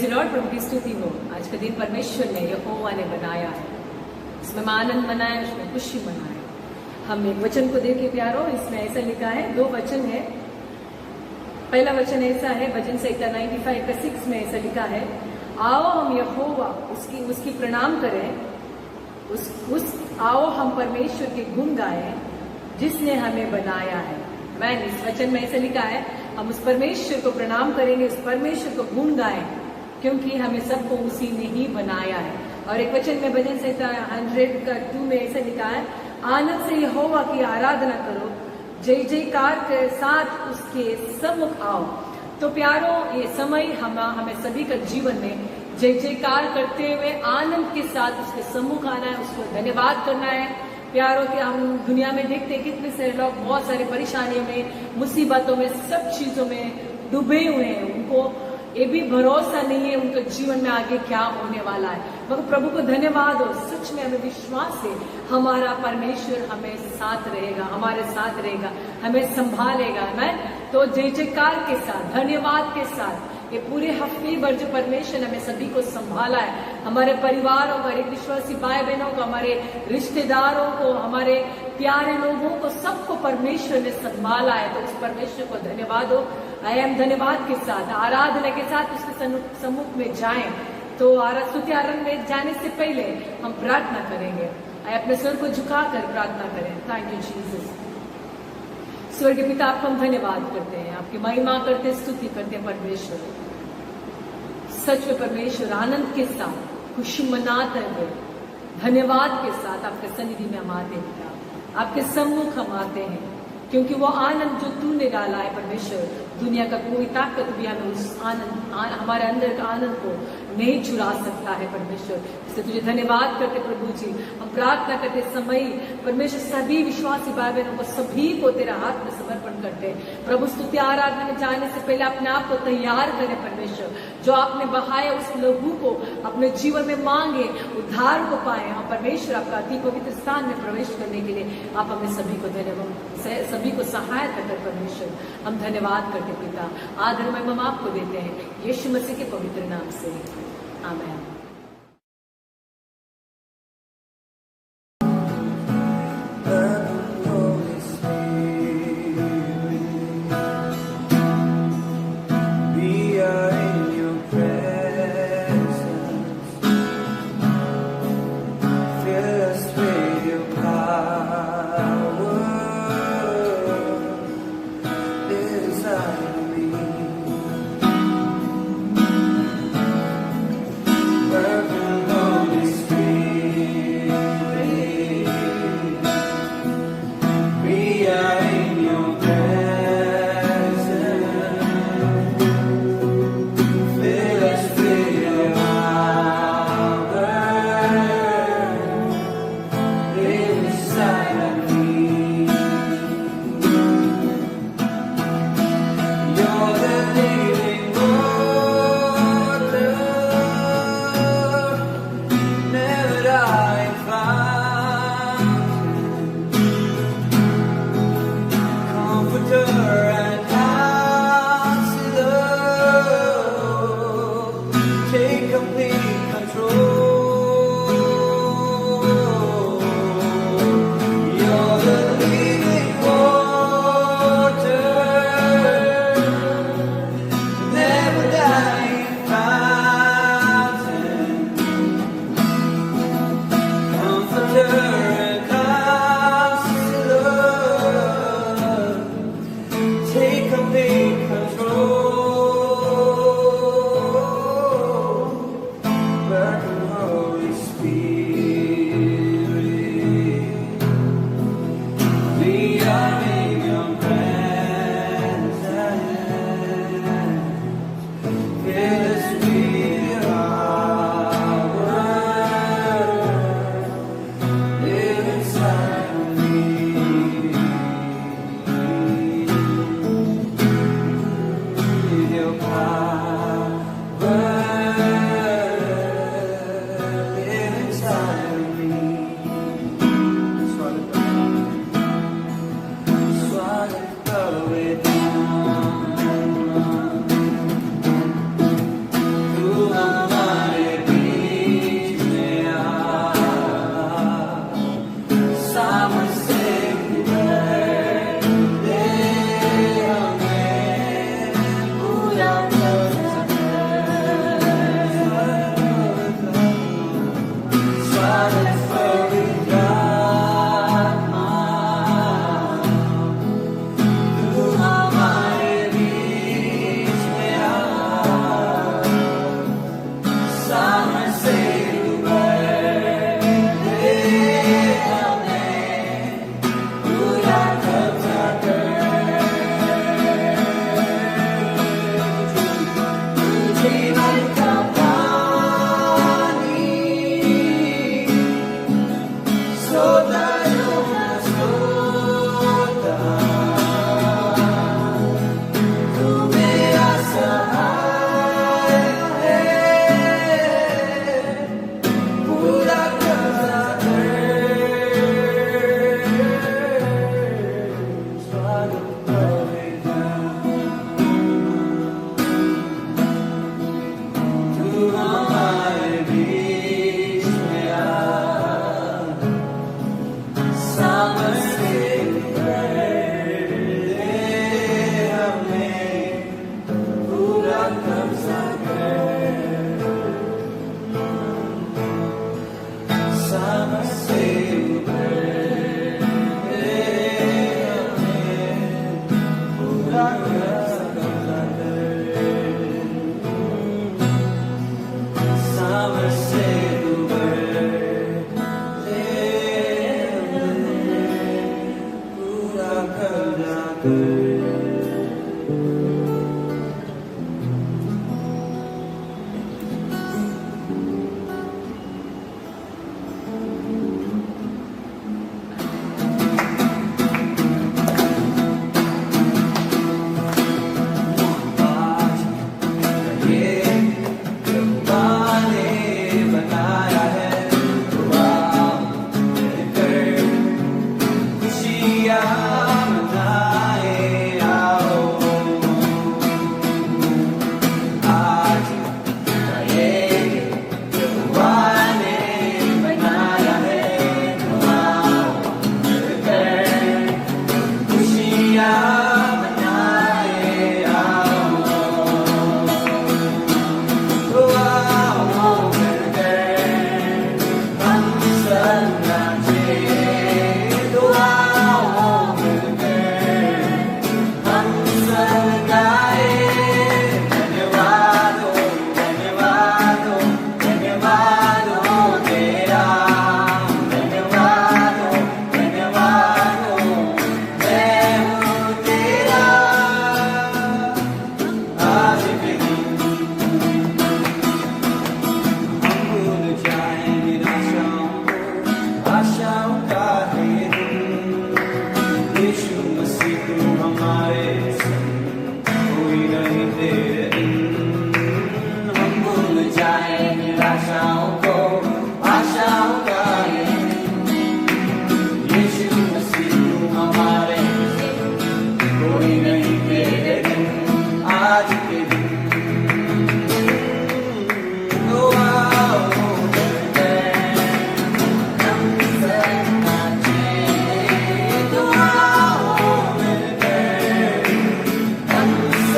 Praise the Lord, प्रभु की स्तुति हो। आज का दिन परमेश्वर ने यहोवा ने बनाया है, इसमें आनंद मनाए, उसमें खुशी मनाए। हम एक वचन को देखें प्यारो, इसमें ऐसा लिखा है, 2 वचन है। पहला वचन ऐसा है, भजन संहिता 95 का 6 में ऐसा लिखा है, आओ हम यहोवा उसकी प्रणाम करें, आओ हम परमेश्वर के गुण गाएं जिसने हमें बनाया है। मैंने इस वचन में ऐसा लिखा है, हम उस परमेश्वर को प्रणाम करेंगे, उस परमेश्वर को गुण गाएं, क्योंकि हमें सबको उसी ने ही बनाया है। और एक वचन में भजन संहिता 102 में ऐसा लिखा है, आनंद से यहोवा की आराधना करो, जय जयकार के साथ उसके सम्मुख आओ। तो प्यारो, ये समय हमें सभी का जीवन में जय जयकार करते हुए आनंद के साथ उसके सम्मुख आना है, उसको धन्यवाद करना है। प्यारो, कि हम दुनिया में देखते हैं कितने सारे लोग बहुत सारी परेशानियों में, मुसीबतों में, सब चीजों में डूबे हुए हैं। उनको ये भी भरोसा नहीं है उनके जीवन में आगे क्या होने वाला है। मगर प्रभु को धन्यवाद हो, सच में हमें विश्वास है हमारा परमेश्वर हमें साथ रहेगा, हमारे साथ रहेगा, हमें संभालेगा। मैं तो जय जयकार के साथ, धन्यवाद के साथ ये पूरे हफ्ते भर जो परमेश्वर ने हमें सभी को संभाला है, हमारे परिवारों को, हमारे विश्वासी भाई बहनों को, हमारे रिश्तेदारों को, हमारे प्यारे लोगों को, सबको परमेश्वर ने संभाला है। तो उस परमेश्वर को धन्यवाद हो। आए हम धन्यवाद के साथ, आराधना के साथ उसके सम्मुख में जाएं। तो स्तुति आरंभ में जाने से पहले हम प्रार्थना करेंगे। आए अपने सिर को झुकाकर प्रार्थना करें। Thank you Jesus. स्वर्गीय पिता, आपको हम धन्यवाद करते हैं, आपकी महिमा करते हैं, स्तुति करते हैं परमेश्वर। सच में परमेश्वर आनंद के साथ, खुशी मनाते हुए, धन्यवाद के साथ आपके सन्निधि में हम आते हैं, आपके सम्मुख हम आते हैं, क्योंकि वो आनंद जो तूने डाला है परमेश्वर, दुनिया का कोई ताकत भी हमें उस आनंद, हमारे अंदर का आनंद को नहीं चुरा सकता है परमेश्वर। इसलिए तुझे धन्यवाद करते प्रभु जी। हम प्रार्थना करते समय परमेश्वर सभी विश्वासी भाई बहनों को, सभी को तेरा हाथ में समर्पण करते हैं प्रभु। स्तुति आराधना में जाने से पहले अपने आप को तैयार करें परमेश्वर। जो आपने बहाया उस लहू को अपने जीवन में मांगे, उद्धार को पाए। हम परमेश्वर आपका अति पवित्र स्थान में प्रवेश करने के लिए आप हमें सभी को सभी को सहायता कर परमेश्वर। हम धन्यवाद करते पिता, आदर में हम आपको देते हैं यीशु मसीह के पवित्र नाम से, आमीन।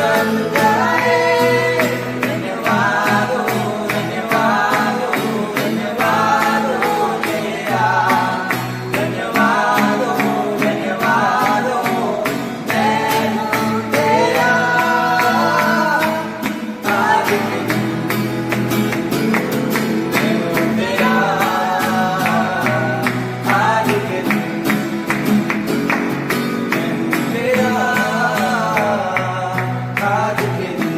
सब गाए धन्यवाद हो धन्यवाद हो धन्यवाद हो तेरा धन्यवाद हो धन्यवाद हो मैं हूँ तेरा आज के दिन मैं हूँ तेरा आज के दिन मैं हूँ तेरा आज के दिन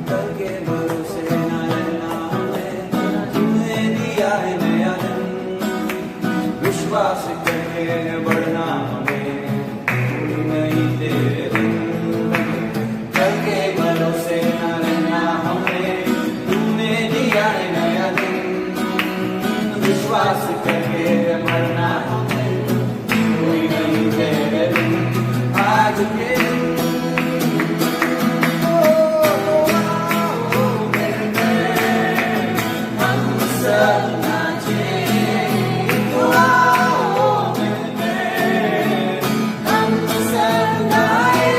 कल के भरोसे न रहना हमें तूने दिया है नया दिन विश्वास करके बढ़ना हमें कोई नहीं तेरे दिन कल के भरोसे न रहना हमें तूने दिया है नया दिन विश्वास करके बढ़ना हमें कोई नहीं तेरे दिन आज के दिन हम सब नाचें दुआओं में हम सब गाएं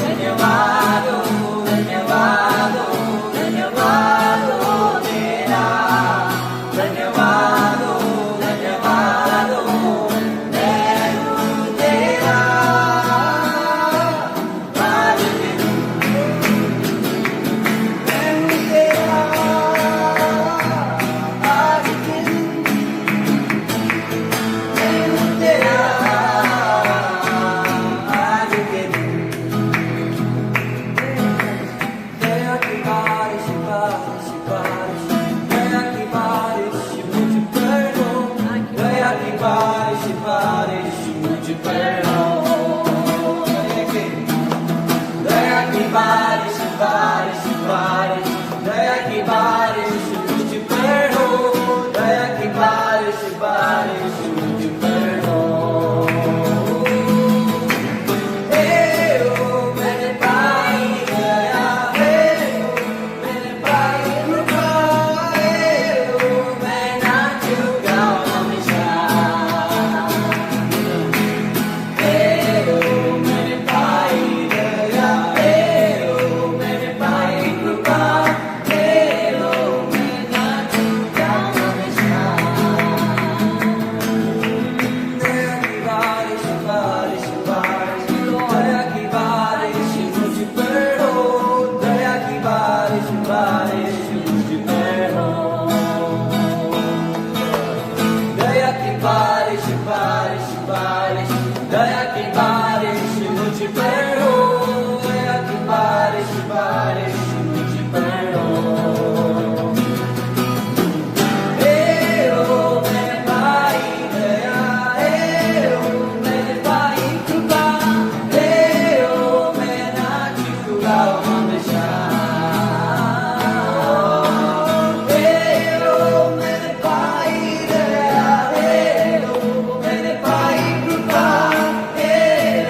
धन्यवाद हो धन्यवाद हो धन्यवाद हो तेरा धन्यवाद हो धन्यवाद हो मैं हूँ तेरा आज के दिन मैं हूँ तेरा आज के दिन मैं हूँ तेरा आज के दिन दया की बारिश बारिश बारिश दया की बारिश मुझ पर हो दया की बारिश बारिश मुझ पर हो दया की बारिश बारिश बारिश दया की बारिश मुझ पर हो दया की बारिश बारिश मुझ पर हो हे ओ मैंने पाई दया हे ओ मैंने पाई कृपा हे ओ मैं नाचूंगा हमेशा हे ओ मैंने पाई दया हे ओ मैंने पाई कृपा हे ओ मैं नाचूंगा हमेशा दया की बारिश बारिश बारिश दया की बारिश मुझ पर हो दया की बारिश बारिश मुझ पर हो दया की बारिश बारिश बारिश दया की बारिश मुझ पर हो दया की बारिश बारिश मुझ पर हो हे ओ मैंने पाई दया हे ओ मैंने पाई कृपा हे ओ मैं नाचूंगा हमेशा हे ओ मैंने पाई दया हे ओ मैंने पाई कृपा हे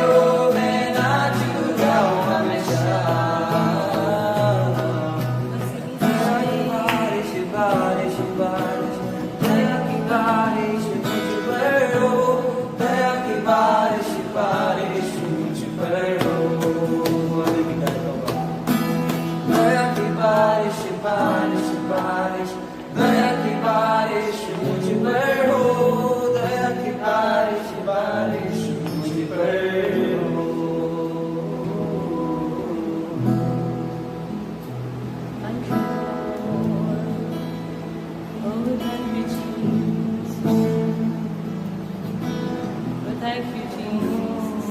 ओ मैं नाचूंगा हमेशा बारिश बारिश बारिश दया की बारिश मुझ पर हो दया की बारिश बारिश मुझ पर हो दया की बारिश बारिश बारिश दया की बारिश मुझ पर हो दया की बारिश बारिश मुझ पर हो Thank you, Lord. Oh, thank you, Jesus. Oh, thank you, Jesus.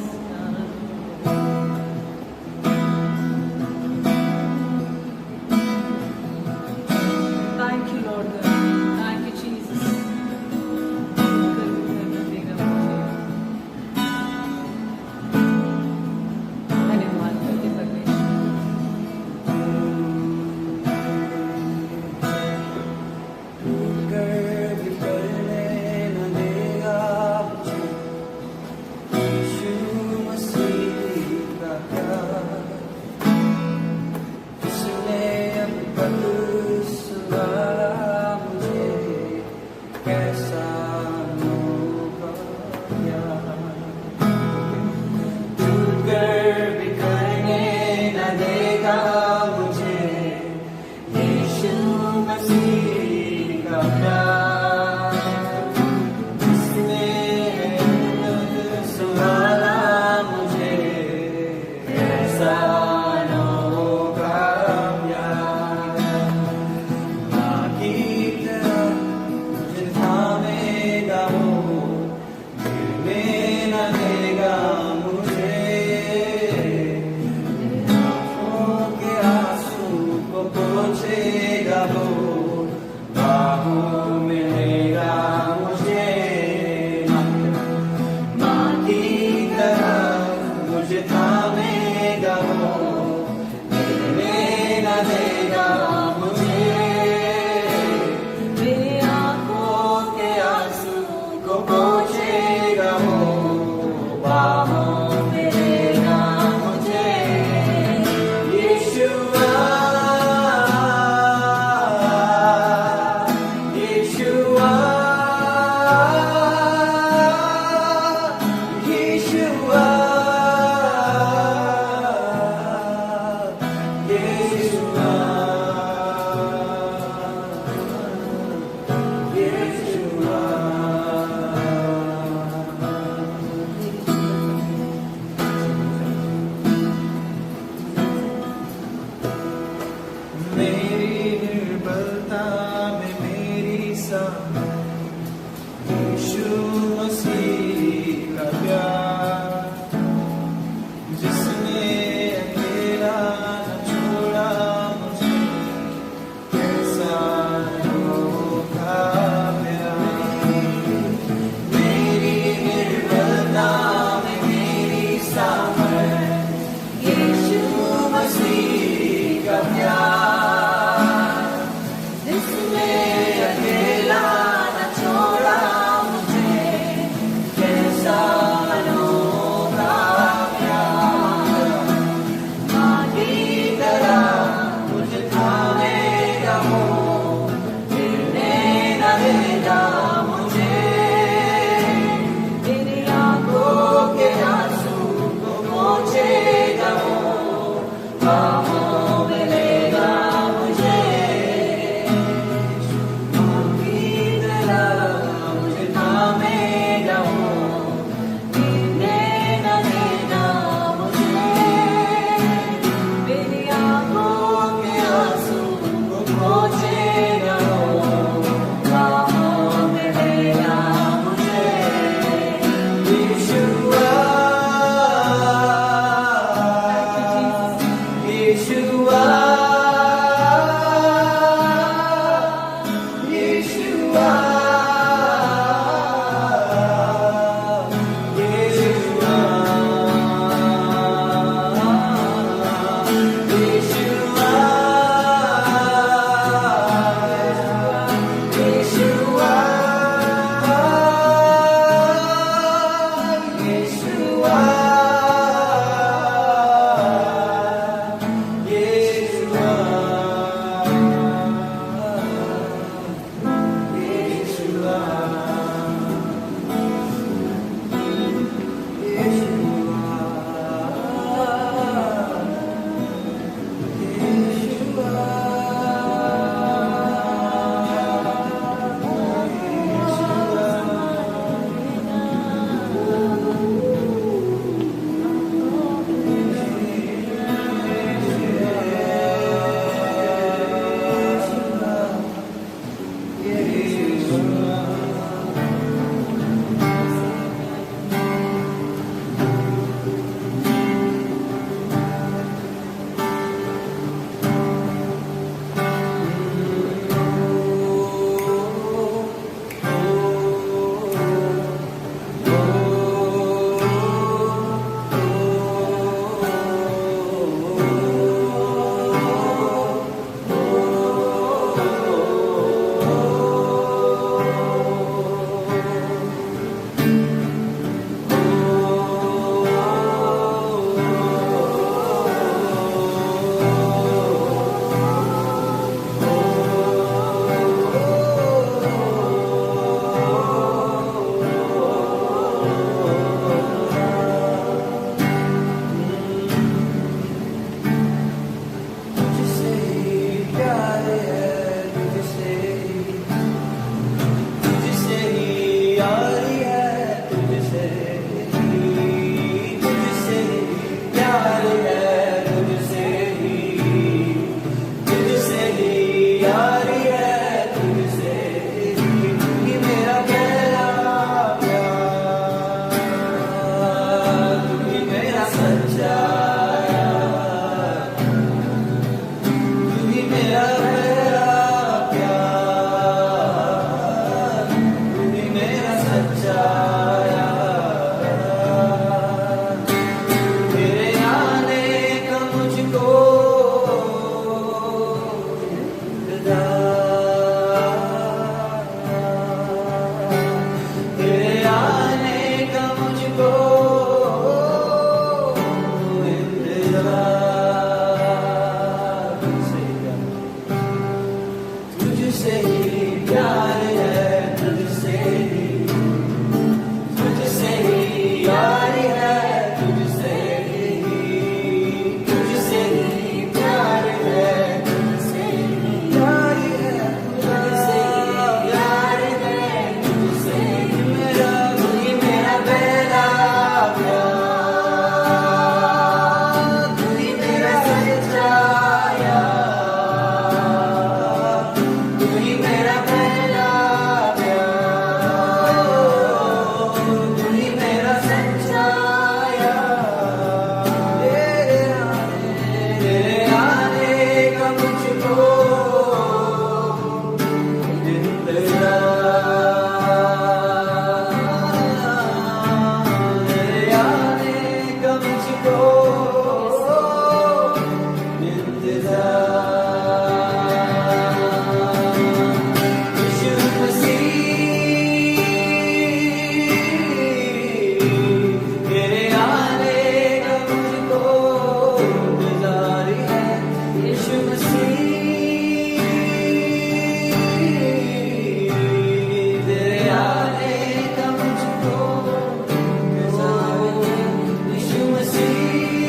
यीशु मसीह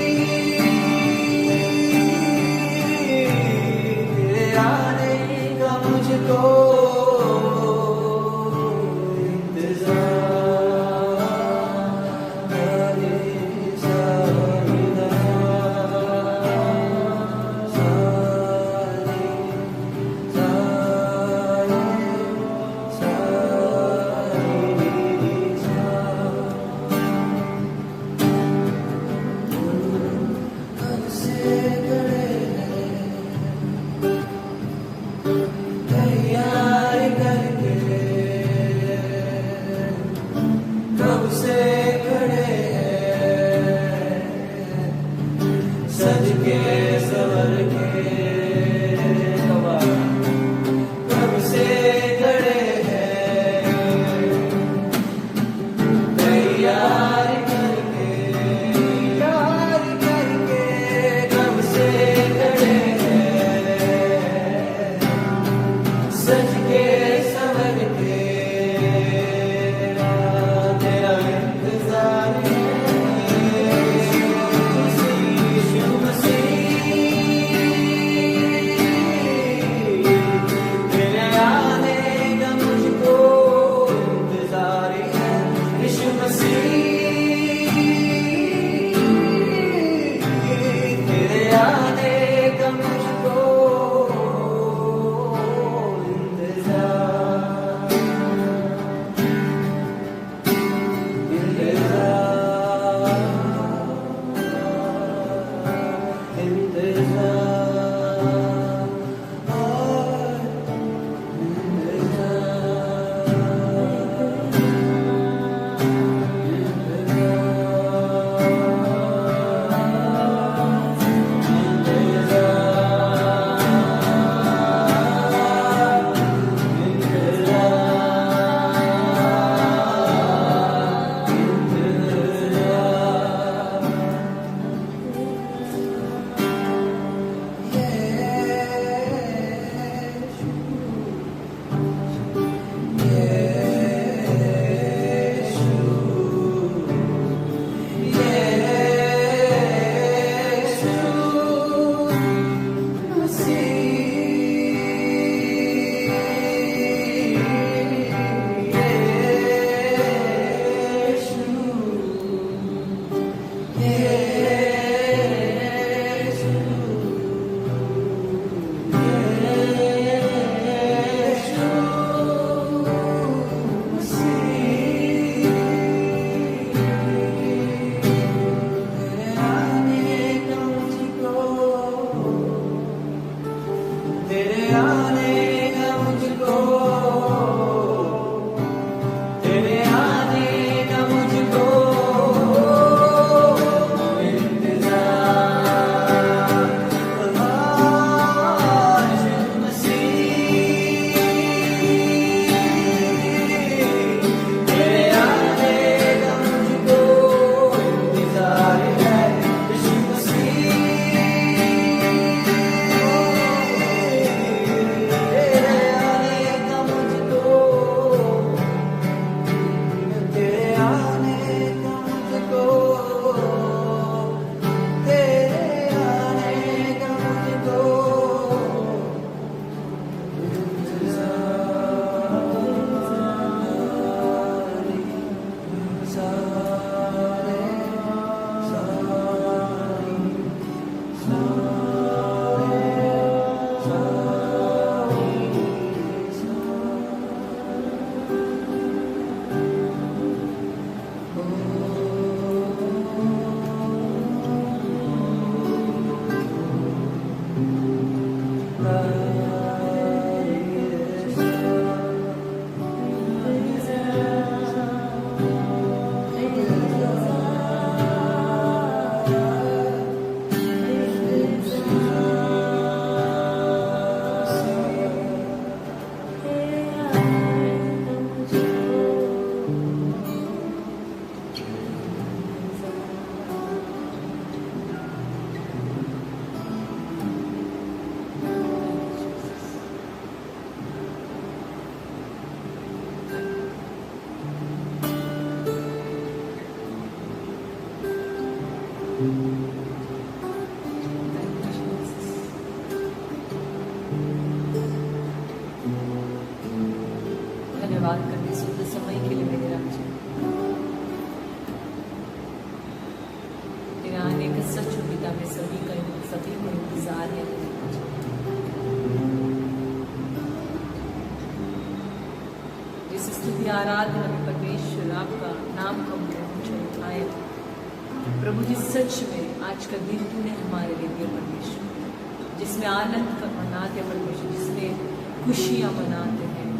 धन्यवाद करते सुंदर समय के लिए मेरे राजा। तेरे आने का सच पिता में सभी को इंतजार है मेरे राजा। जिस स्तुति आराधना में परमेश्वर आपका नाम का ऊंचा उठाया प्रभु जी, सच में आज का दिन तूने हमारे लिए दिया परमेश्वर, जिसमें आनंद का मनाते परमेश्वर, जिसमें खुशियाँ मनाते हैं,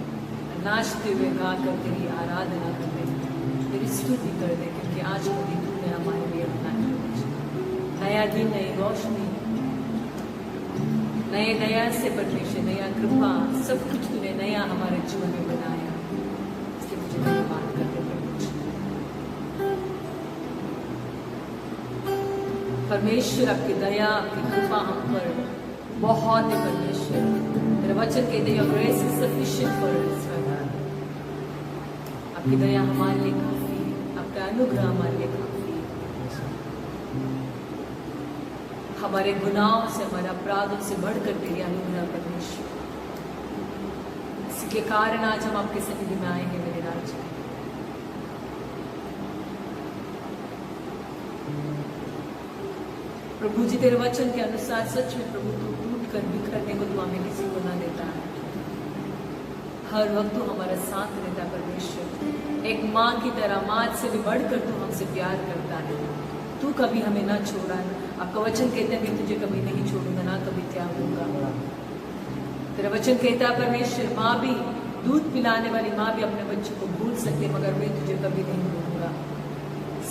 नाचते हुए गाकर तेरी आराधना करते हैं, तेरी स्तुति करते, क्योंकि आज का दिन तूने हमारे लिए बनाया। नया दिन, नई रोशनी, नए दया से परमेश्वर, नया कृपा, सब कुछ तूने नया हमारे जीवन में बनाया। इसके मुझे धन्यवाद करते परमेश्वर। आपकी दया, आपकी कृपा हम पर बहुत है परमेश्वर। तेरा वचन कहते हैं, grace is sufficient for us. आपकी दया हमारे लिए काफी है, आपका अनुग्रह हमारे लिए काफी है। हमारे गुनाहों से, हमारे अपराधों से बढ़कर तेरी अनुग्रह परमेश्वर, इसी के कारण आज हम आपके सन्निधि में आएंगे मेरे राजा। प्रभु जी, तेरे वचन के अनुसार सच में प्रभु तू टूट कर बिखरने को तू हमें किसी को ना देता है। हर वक्त तू हमारा साथ रहता है परमेश्वर। एक माँ की तरह, माँ से भी बढ़कर तू हमसे प्यार करता है। तू कभी हमें ना छोड़ा। आपका वचन कहता है कि तुझे कभी नहीं छोड़ूंगा, ना कभी त्यागूंगा। तेरा वचन कहता है परमेश्वर, माँ भी, दूध पिलाने वाली माँ भी अपने बच्चों को भूल सकती, मगर मैं तुझे कभी नहीं भूलूंगा।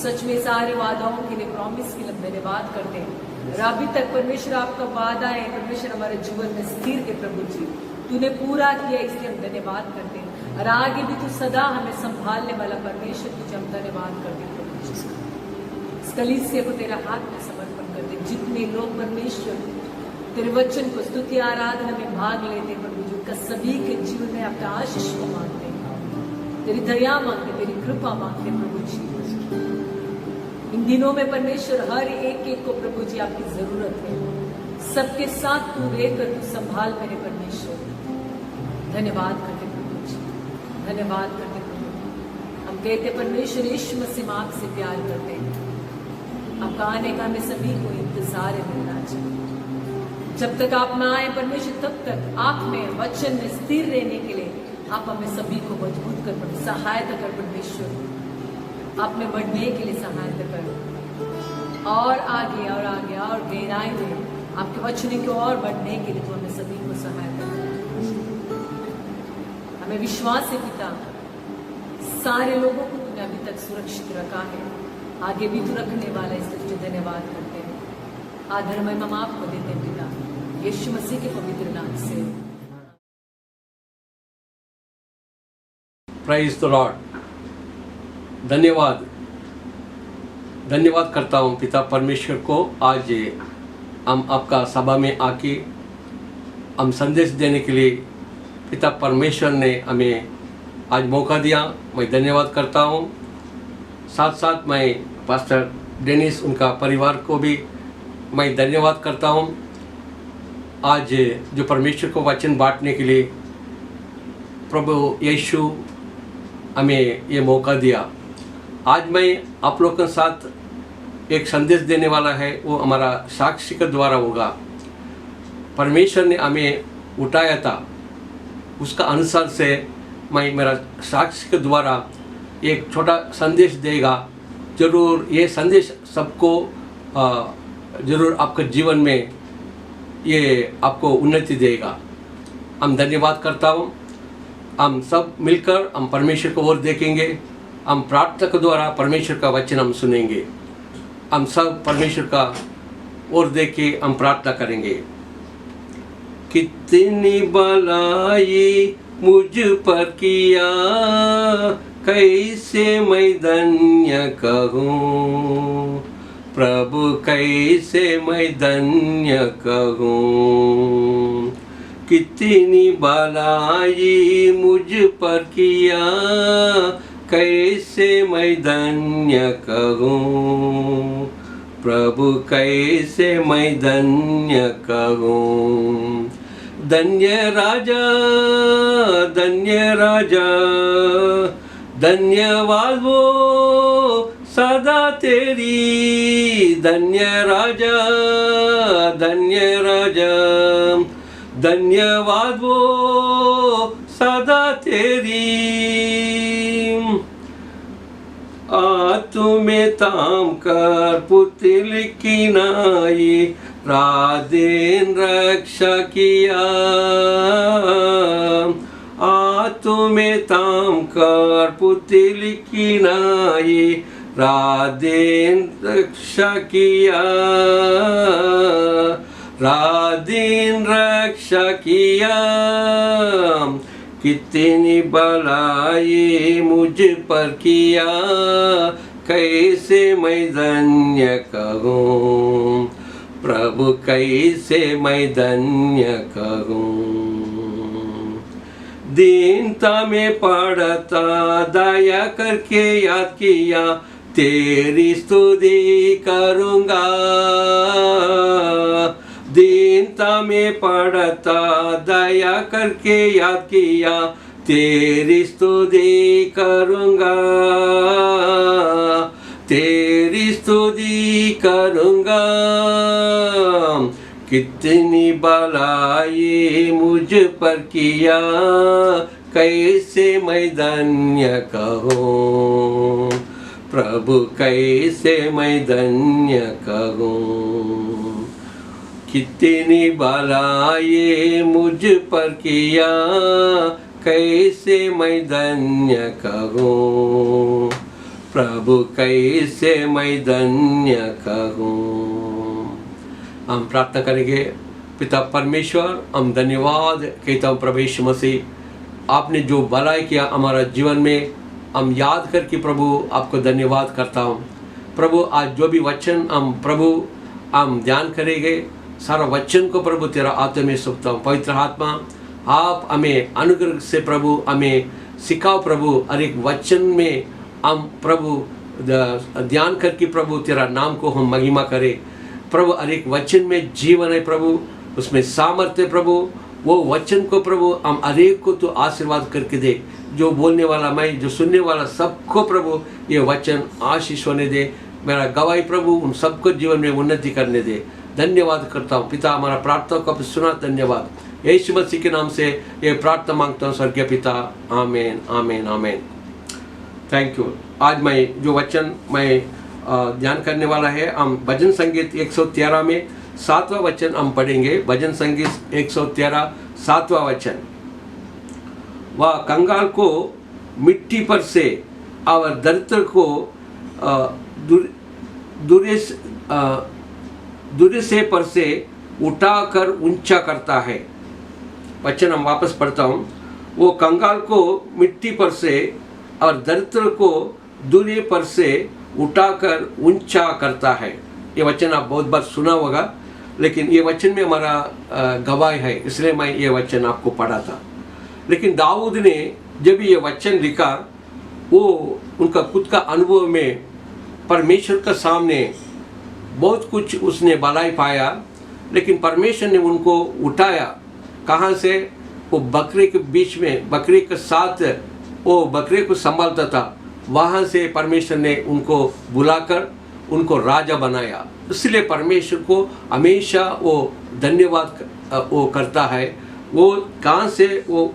सच में सारे वादाओं के लिए, प्रॉमिस के लिए धन्यवाद करते हैं। और अभी तक परमेश्वर आपका वादा है परमेश्वर हमारे जीवन में स्थिर है प्रभु जी, तूने पूरा किया, इसलिए हम धन्यवाद करते हैं। और आगे भी तू सदा हमें संभालने वाला परमेश्वर, तुझे हम धन्यवाद करते हैं प्रभु जी। इस कलीसिया को तेरा हाथ में समर्पण करते, जितने लोग परमेश्वर तेरे वचन को स्तुति आराधना में भाग लेते हैं प्रभु जी, का सभी के जीवन में आपका आशीष को मांगते हैं, तेरी दया मांगते, तेरी कृपा मांगते प्रभु जी। इन दिनों में परमेश्वर हर एक को प्रभु जी आपकी जरूरत है। सबके साथ तू रहकर तू संभाल मेरे परमेश्वर। धन्यवाद करते प्रभु जी, धन्यवाद करते प्रभु। हम कहते परमेश्वर यीशु मसीह आपसे प्यार करते हैं। आपका आने का हमें सभी को इंतजार है मेरे राजा। जब तक आप ना आए परमेश्वर, तब तक आप में वचन में स्थिर रहने के लिए आप हमें सभी को मजबूत कर, सहायता कर परमेश्वर। आप में बढ़ने के लिए सहायता कर, और आगे और आगे और गहराई में आपके वचन को और बढ़ने के लिए तो हमें सभी को सहायता कर। हमें विश्वास है पिता, सारे लोगों को तूने अभी तक सुरक्षित रखा है, आगे भी तू रखने वाला है, इसलिए तुझे धन्यवाद करते हैं। आदर में हम आपको देते हैं पिता, यीशु मसीह के पवित्र नाम से। Praise the Lord. धन्यवाद करता हूँ पिता परमेश्वर को। आज हम आपका सभा में आके हम संदेश देने के लिए पिता परमेश्वर ने हमें आज मौका दिया, मैं धन्यवाद करता हूँ। साथ साथ मैं पास्टर डेनिस, उनका परिवार को भी मैं धन्यवाद करता हूँ। आज जो परमेश्वर को वचन बांटने के लिए प्रभु यीशु हमें ये मौका दिया। आज मैं आप लोगों के साथ एक संदेश देने वाला है, वो हमारा साक्षी के द्वारा होगा। परमेश्वर ने हमें उठाया था, उसका अनुसार से मैं मेरा साक्षी के द्वारा एक छोटा संदेश देगा। जरूर ये संदेश सबको जरूर आपके जीवन में ये आपको उन्नति देगा। हम धन्यवाद करता हूँ। हम सब मिलकर हम परमेश्वर को और देखेंगे। हम प्रार्थना के द्वारा परमेश्वर का वचन हम सुनेंगे। हम सब परमेश्वर का और देख के हम प्रार्थना करेंगे। कितनी भलाई मुझ पर किया, कैसे मैं धन्य कहूँ प्रभु, कैसे मैं धन्य कहूँ। कितनी भलाई मुझ पर किया, कैसे मैं धन्य कहूँ प्रभु कैसे मैं धन्य कहूँ। धन्य राजा, धन्य राजा, धन्यवाद वो सदा तेरी। धन्य राजा, धन्य राजा, धन्यवाद वो सदा तेरी। तुम्हें ताम कर पुतिल की नाई, रात दिन रक्षा किया। तुम्हें ताम कर पुतिल की नाई, रात दिन रक्षा किया। रात दिन रक्षा किया। कितनी भलाई मुझ पर किया, कैसे मैं धन्य कहूँ। प्रभु कैसे मैं धन्य कहूँ। दीनता में पड़ता दया करके याद किया, तेरी स्तुति करूँगा। दीनता में पड़ता दया करके याद किया, तेरी स्तुति करूँगा। तेरी स्तुति करूँगा। कितनी भलाई मुझ पर किया, कैसे मैं धन्य कहूँ। प्रभु कैसे मैं धन्य कहूँ। कितनी भलाई मुझ पर किया, कैसे मैं धन्य कहूँ। प्रभु कैसे मैं धन्य कहूँ। हम प्रार्थना करेंगे। पिता परमेश्वर, हम धन्यवाद कहता हूँ प्रभु यीशु मसीह, आपने जो भलाई किया हमारा जीवन में, हम याद करके प्रभु आपको धन्यवाद करता हूँ। प्रभु आज जो भी वचन हम ध्यान करेंगे, सारा वचन को प्रभु तेरा आत्मा में सौंपता हूँ। पवित्र आत्मा, आप हमें अनुग्रह से प्रभु हमें सिखाओ प्रभु। हर एक वचन में हम प्रभु ध्यान करके प्रभु तेरा नाम को हम महिमा करें। प्रभु हर एक वचन में जीवन है प्रभु, उसमें सामर्थ्य प्रभु। वो वचन को प्रभु हम हर एक को तो आशीर्वाद करके दे। जो बोलने वाला मैं, जो सुनने वाला सबको प्रभु ये वचन आशीष होने दे। मेरा गवाही प्रभु उन सबको जीवन में उन्नति करने दे। धन्यवाद करता हूँ पिता, हमारा प्रार्थना को सुना। धन्यवाद यीशु मसीह के नाम से ये प्रार्थना मांगता हूँ स्वर्गीय पिता। आमीन, आमीन, आमीन। Thank you. आज मैं जो वचन ध्यान करने वाला है, हम भजन संगीत 113 में 7वां वचन हम पढ़ेंगे। भजन संगीत 113 7वां वचन। वह कंगाल को मिट्टी पर से और दरिद्र को दूर से पर से उठाकर ऊंचा करता है। वचन हम वापस पढ़ता हूँ। वो कंगाल को मिट्टी पर से और दरिद्र को दूर पर से उठाकर ऊंचा करता है। ये वचन आप बहुत बार सुना होगा, लेकिन ये वचन में हमारा गवाही है, इसलिए मैं ये वचन आपको पढ़ा था। लेकिन दाऊद ने जब ये वचन लिखा, वो उनका खुद का अनुभव में परमेश्वर के सामने बहुत कुछ उसने भलाई पाया, लेकिन परमेश्वर ने उनको उठाया। कहाँ से? वो बकरे के बीच में, बकरे के साथ वो बकरे को संभालता था, वहाँ से परमेश्वर ने उनको बुलाकर उनको राजा बनाया। इसलिए परमेश्वर को हमेशा वो धन्यवाद वो करता है। वो कहाँ से वो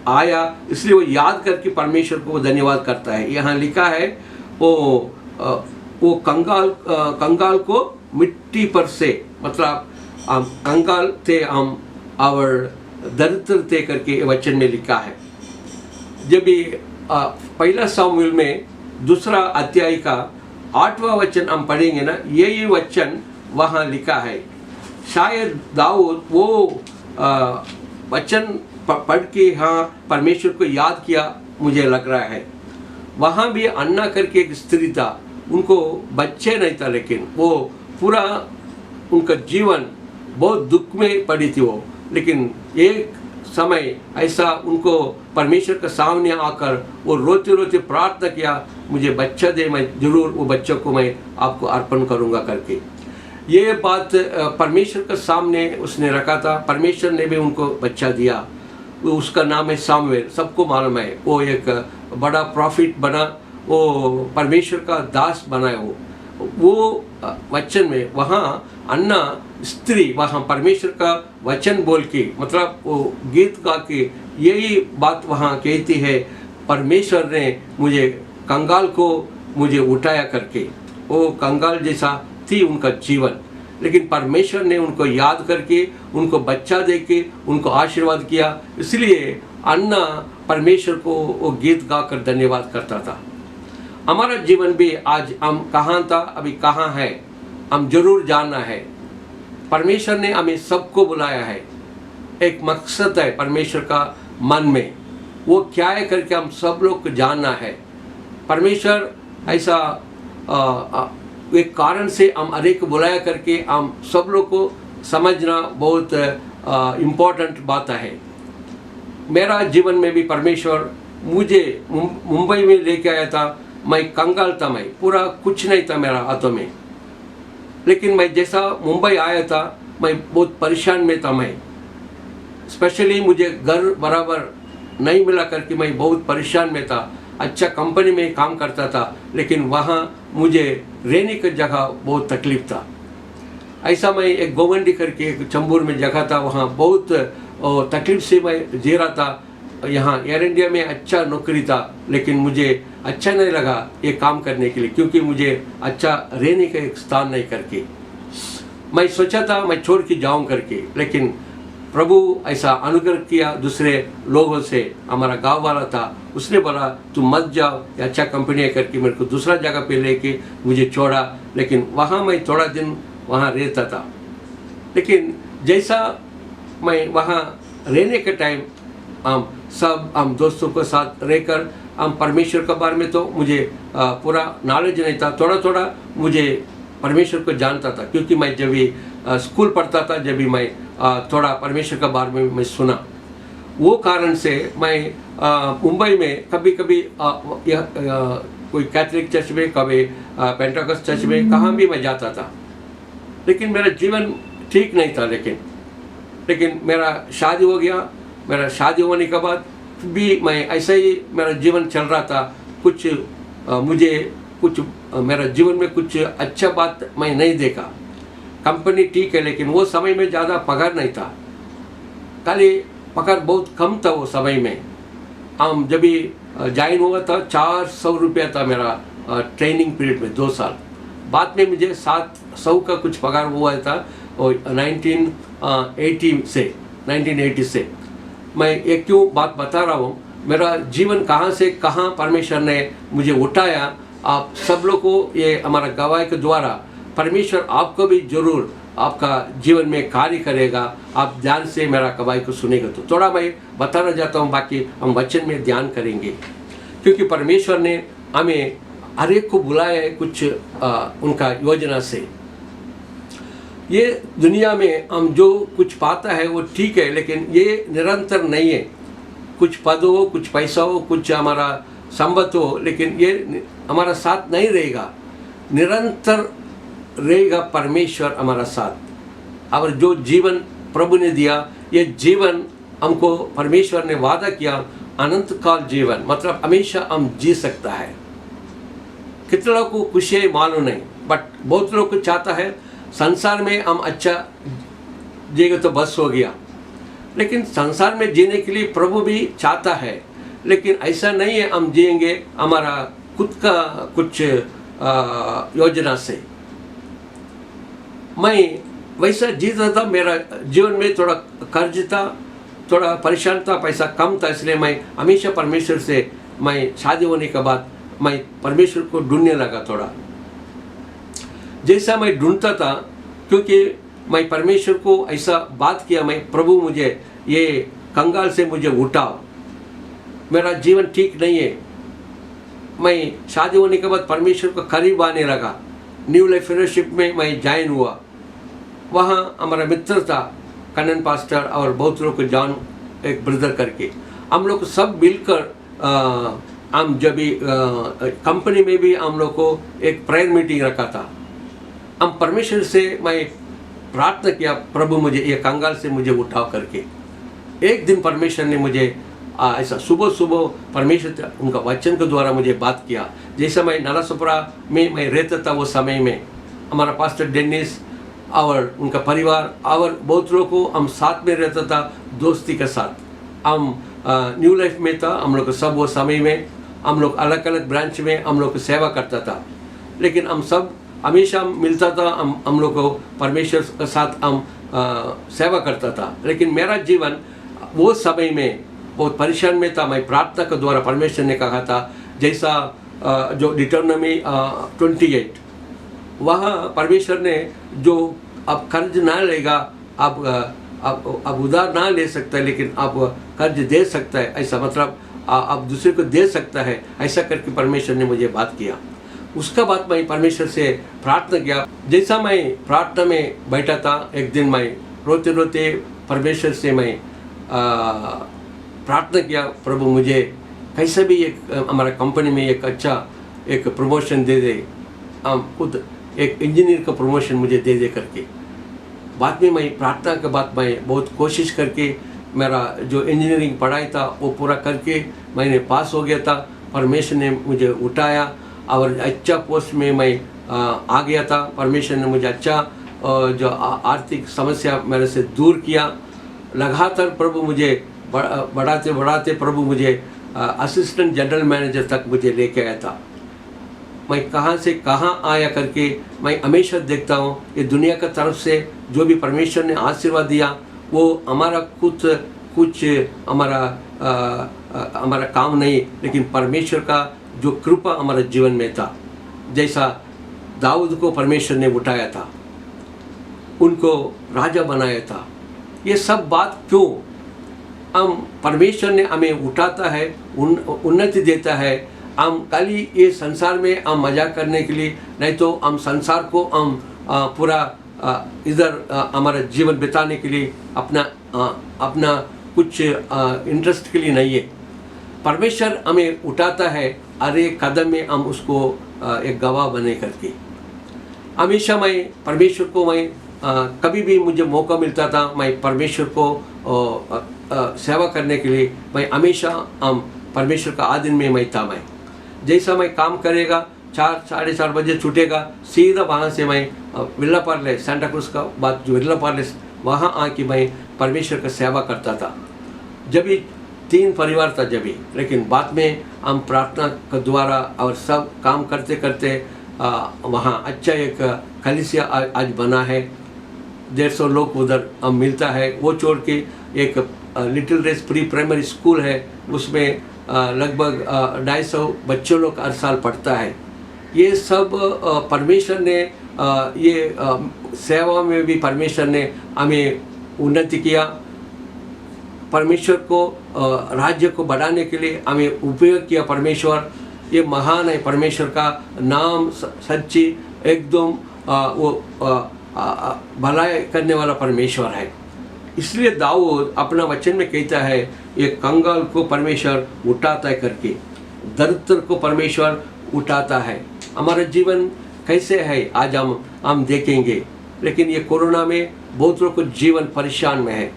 आया, इसलिए वो याद करके परमेश्वर को वो धन्यवाद करता है। यहाँ लिखा है वो कंगाल को मिट्टी पर से, मतलब हम कंगाल थे, हम और दरिद्र थे करके वचन में लिखा है। जब ये पहला सामुएल में 2 अध्याय का 8वां वचन हम पढ़ेंगे ना, यही वचन वहाँ लिखा है। शायद दाऊद वो वचन पढ़ के हाँ परमेश्वर को याद किया, मुझे लग रहा है। वहाँ भी अन्ना करके एक स्त्री था, उनको बच्चे नहीं था, लेकिन वो पूरा उनका जीवन बहुत दुख में पड़ी थी वो। लेकिन एक समय ऐसा उनको परमेश्वर के सामने आकर वो रोते रोते प्रार्थना किया, मुझे बच्चा दे, मैं जरूर वो बच्चों को मैं आपको अर्पण करूंगा करके। ये बात परमेश्वर के सामने उसने रखा था। परमेश्वर ने भी उनको बच्चा दिया, उसका नाम है सामुएल, सबको मालूम है। वो एक बड़ा प्रॉफिट बना, वो परमेश्वर का दास बना है। वो वचन में वहाँ अन्ना स्त्री वहाँ परमेश्वर का वचन बोल के, मतलब वो गीत गा के यही बात वहाँ कहती है, परमेश्वर ने मुझे कंगाल को मुझे उठाया करके। वो कंगाल जैसा थी उनका जीवन, लेकिन परमेश्वर ने उनको याद करके उनको बच्चा दे के उनको आशीर्वाद किया। इसलिए अन्ना परमेश्वर को वो गीत गाकर धन्यवाद करता था। हमारा जीवन भी आज हम कहाँ था, अभी कहाँ है, हम जरूर जानना है। परमेश्वर ने हमें सबको बुलाया है, एक मकसद है परमेश्वर का मन में, वो क्या है करके हम सब लोग को जानना है। परमेश्वर ऐसा एक कारण से हम अनेक बुलाया करके हम सब लोग को समझना बहुत इम्पोर्टेंट बात है। मेरा जीवन में भी परमेश्वर मुझे मुंबई में लेके आया था। मैं कंगाल था, मैं पूरा कुछ नहीं था मेरा हाथों में, लेकिन मैं जैसा मुंबई आया था मैं बहुत परेशान में था। मैं स्पेशली मुझे घर बराबर नहीं मिला करके मैं बहुत परेशान में था। अच्छा कंपनी में काम करता था, लेकिन वहाँ मुझे रहने की जगह बहुत तकलीफ था। ऐसा मैं एक गोवंडी करके एक चंबूर में जगह था, वहाँ बहुत तकलीफ से मैं जी रहा था। यहाँ एयर इंडिया में अच्छा नौकरी था, लेकिन मुझे अच्छा नहीं लगा ये काम करने के लिए, क्योंकि मुझे अच्छा रहने का एक स्थान नहीं करके। मैं सोचा था मैं छोड़ के जाऊँ करके, लेकिन प्रभु ऐसा अनुग्रह किया दूसरे लोगों से। हमारा गांव वाला था, उसने बोला तू मत जाओ, ये अच्छा कंपनी है करके मेरे को दूसरा जगह पे लेके मुझे छोड़ा। लेकिन वहाँ मैं थोड़ा दिन वहाँ रहता था, लेकिन जैसा मैं वहाँ रहने के टाइम हम दोस्तों के साथ रहकर हम परमेश्वर के बारे में तो मुझे पूरा नॉलेज नहीं था, थोड़ा थोड़ा मुझे परमेश्वर को जानता था, क्योंकि मैं जब भी स्कूल पढ़ता था, जब भी मैं थोड़ा परमेश्वर के बारे में मैं सुना। वो कारण से मैं मुंबई में कभी कभी कोई कैथोलिक चर्च में, कभी पेंटाकॉस्ट चर्च में, कहाँ भी मैं जाता था, लेकिन मेरा जीवन ठीक नहीं था। लेकिन मेरा शादी हो गया। मेरा शादी होने के बाद भी मैं ऐसा ही मेरा जीवन चल रहा था। मेरा जीवन में कुछ अच्छा बात मैं नहीं देखा। कंपनी ठीक है, लेकिन वो समय में ज़्यादा पगार नहीं था, खाली पगार बहुत कम था वो समय में। हम जब भी ज्वाइन हुआ था 400 रुपया था मेरा ट्रेनिंग पीरियड में 2 साल। बाद में मुझे 700 का कुछ पगार हुआ था, और 1980 से। मैं एक क्यों बात बता रहा हूँ, मेरा जीवन कहाँ से कहाँ परमेश्वर ने मुझे उठाया। आप सब लोग को ये हमारा गवाही के द्वारा परमेश्वर आपको भी जरूर आपका जीवन में कार्य करेगा। आप ध्यान से मेरा गवाही को सुनेगा तो थोड़ा मैं बताना चाहता हूँ, बाकी हम वचन में ध्यान करेंगे, क्योंकि परमेश्वर ने हमें हर एक को बुलाया है कुछ उनका योजना से। ये दुनिया में हम जो कुछ पाता है वो ठीक है, लेकिन ये निरंतर नहीं है। कुछ पद हो, कुछ पैसा हो, कुछ हमारा संपत्ति हो, लेकिन ये हमारा साथ नहीं रहेगा। निरंतर रहेगा परमेश्वर हमारा साथ। और जो जीवन प्रभु ने दिया, ये जीवन हमको परमेश्वर ने वादा किया, अनंत काल जीवन, मतलब हमेशा हम जी सकता है। कितने लोगों को खुशी है मालूम नहीं, बट बहुत लोग को चाहता है संसार में हम अच्छा जिएगा तो बस हो गया। लेकिन संसार में जीने के लिए प्रभु भी चाहता है, लेकिन ऐसा नहीं है हम जिएंगे हमारा खुद का कुछ योजना से। मैं वैसा जीता था, मेरा जीवन में थोड़ा कर्ज था, थोड़ा परेशान था, पैसा कम था, इसलिए मैं हमेशा परमेश्वर से, मैं शादी होने के बाद मैं परमेश्वर को ढूंढने लगा। थोड़ा जैसा मैं ढूंढता था, क्योंकि मैं परमेश्वर को ऐसा बात किया, मैं प्रभु मुझे ये कंगाल से मुझे उठाओ, मेरा जीवन ठीक नहीं है। मैं शादी होने के बाद परमेश्वर को करीब आने लगा। न्यू लाइफ फेलोशिप में मैं ज्वाइन हुआ। वहाँ हमारा मित्र था कन्नन पास्टर और बहुत लोग को जॉन एक ब्रदर करके, हम लोग सब मिलकर हम जब भी कंपनी में भी हम लोग को एक प्रेयर मीटिंग रखा था। हम परमेश्वर से मैं प्रार्थना किया, प्रभु मुझे ये कंगाल से मुझे उठाओ करके। एक दिन परमेश्वर ने मुझे ऐसा सुबह सुबह परमेश्वर उनका वचन के द्वारा मुझे बात किया। जैसे मैं नालासोपारा में मैं रहता था, वो समय में हमारा पास्टर डेनिस और उनका परिवार और बहुत लोगों को हम साथ में रहता था, दोस्ती के साथ। हम न्यू लाइफ में था हम लोग सब, वो समय में हम लोग अलग अलग ब्रांच में हम लोग सेवा करता था, लेकिन हम सब हमेशा मिलता था, हम लोग को परमेश्वर के साथ हम सेवा करता था। लेकिन मेरा जीवन वो समय में बहुत परेशान में था। मैं प्रार्थना के द्वारा परमेश्वर ने कहा था, जैसा जो डिटरनमी 28 वहाँ परमेश्वर ने जो अब कर्ज ना लेगा, अब उधार ना ले सकता है, लेकिन अब कर्ज दे सकता है, ऐसा मतलब अब दूसरे को दे सकता है, ऐसा करके परमेश्वर ने मुझे बात किया। उसका बाद मैं परमेश्वर से प्रार्थना किया। जैसा मैं प्रार्थना में बैठा था, एक दिन मैं रोते रोते परमेश्वर से मैं प्रार्थना किया, प्रभु मुझे कैसे भी एक हमारा कंपनी में एक अच्छा एक प्रमोशन दे दे, खुद एक इंजीनियर का प्रमोशन मुझे दे दे करके। बाद में मैं प्रार्थना के बाद मैं बहुत कोशिश करके मेरा जो इंजीनियरिंग पढ़ाई था वो पूरा करके मैंने पास हो गया था। परमेश्वर ने मुझे उठाया और अच्छा पोस्ट में मैं आ गया था। परमेश्वर ने मुझे अच्छा जो आर्थिक समस्या मेरे से दूर किया। लगातार प्रभु मुझे बढ़ाते बढ़ाते प्रभु मुझे असिस्टेंट जनरल मैनेजर तक मुझे लेके आया था। मैं कहाँ से कहाँ आया करके मैं हमेशा देखता हूँ, ये दुनिया की तरफ से जो भी परमेश्वर ने आशीर्वाद दिया वो हमारा कुछ हमारा काम नहीं, लेकिन परमेश्वर का जो कृपा हमारे जीवन में था। जैसा दाऊद को परमेश्वर ने उठाया था, उनको राजा बनाया था। ये सब बात क्यों? हम परमेश्वर ने हमें उठाता है, उन्नति देता है। हम खाली ये संसार में हम मजाक करने के लिए नहीं, तो हम संसार को हम पूरा इधर हमारा जीवन बिताने के लिए अपना कुछ इंटरेस्ट के लिए नहीं है। परमेश्वर हमें उठाता है, हर एक कदम में हम उसको एक गवाह बने करके। हमेशा मैं परमेश्वर को कभी भी मुझे मौका मिलता था, मैं परमेश्वर को सेवा करने के लिए मैं हमेशा परमेश्वर का आधीन में मैं था। मैं जैसा मैं काम करेगा 4 साढ़े 4 बजे छूटेगा, सीधा वहाँ से मैं विल्ला पार्ले सेंटा क्रूज का बाद जो विल्ला पार्ले वहाँ आके मैं परमेश्वर का सेवा करता था। जब भी 3 परिवार था जब भी, लेकिन बाद में हम प्रार्थना के द्वारा और सब काम करते करते वहाँ अच्छा एक कलीसिया आज बना है। 150 लोग उधर हम मिलता है। वो छोड़ के एक little race pre primary school है, उसमें लगभग 250 बच्चों लोग हर साल पढ़ता है। ये सब परमेश्वर ने ये सेवा में भी परमेश्वर ने हमें उन्नति किया। परमेश्वर को राज्य को बढ़ाने के लिए हमें उपयोग किया। परमेश्वर ये महान है, परमेश्वर का नाम सच्ची एकदम वो भलाई करने वाला परमेश्वर है। इसलिए दाऊद अपना वचन में कहता है, ये कंगाल को परमेश्वर उठाता है करके, दरिद्र को परमेश्वर उठाता है। हमारा जीवन कैसे है आज हम देखेंगे, लेकिन ये कोरोना में बहुत लोग को जीवन परेशान में है।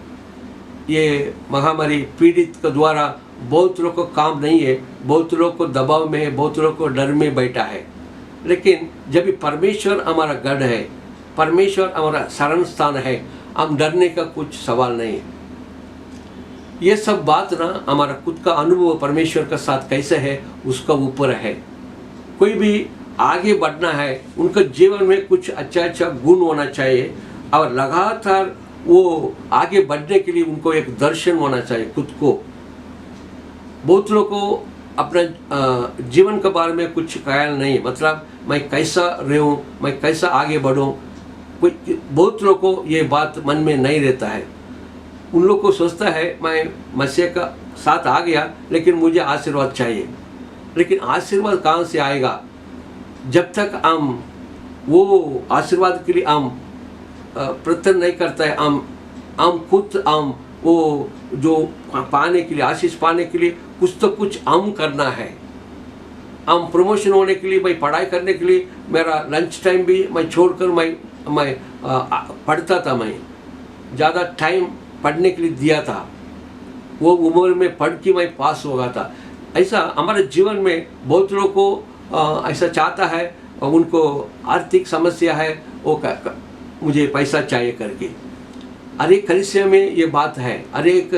ये महामारी पीड़ित के द्वारा बहुत लोग को काम नहीं है, बहुत लोग को दबाव में है, बहुत लोग को डर में बैठा है। लेकिन जब भी परमेश्वर हमारा गढ़ है, परमेश्वर हमारा शरण स्थान है, हम डरने का कुछ सवाल नहीं है। ये सब बात ना हमारा खुद का अनुभव परमेश्वर के साथ कैसे है उसका ऊपर है। कोई भी आगे बढ़ना है, उनका जीवन में कुछ अच्छा गुण होना चाहिए और लगातार वो आगे बढ़ने के लिए उनको एक दर्शन होना चाहिए खुद को। बहुत लोगों को अपना जीवन के बारे में कुछ ख्याल नहीं, मतलब मैं कैसा रहूं, मैं कैसा आगे बढ़ूं, कोई बहुत लोगों को ये बात मन में नहीं रहता है। उन लोग को सोचता है मैं मसीह का साथ आ गया, लेकिन मुझे आशीर्वाद चाहिए। लेकिन आशीर्वाद कहाँ से आएगा जब तक हम वो आशीर्वाद के लिए हम प्रयत्न नहीं करता है। हम खुद हम वो जो पाने के लिए, आशीष पाने के लिए कुछ तो कुछ हम करना है। हम प्रमोशन होने के लिए, मैं पढ़ाई करने के लिए मेरा लंच टाइम भी मैं छोड़कर मैं पढ़ता था। मैं ज़्यादा टाइम पढ़ने के लिए दिया था, वो उम्र में पढ़ के मैं पास हो गया था। ऐसा हमारे जीवन में बहुत लोगों को ऐसा चाहता है, उनको आर्थिक समस्या है, वो मुझे पैसा चाहिए करके। हर एक कलीसिया में ये बात है, हर एक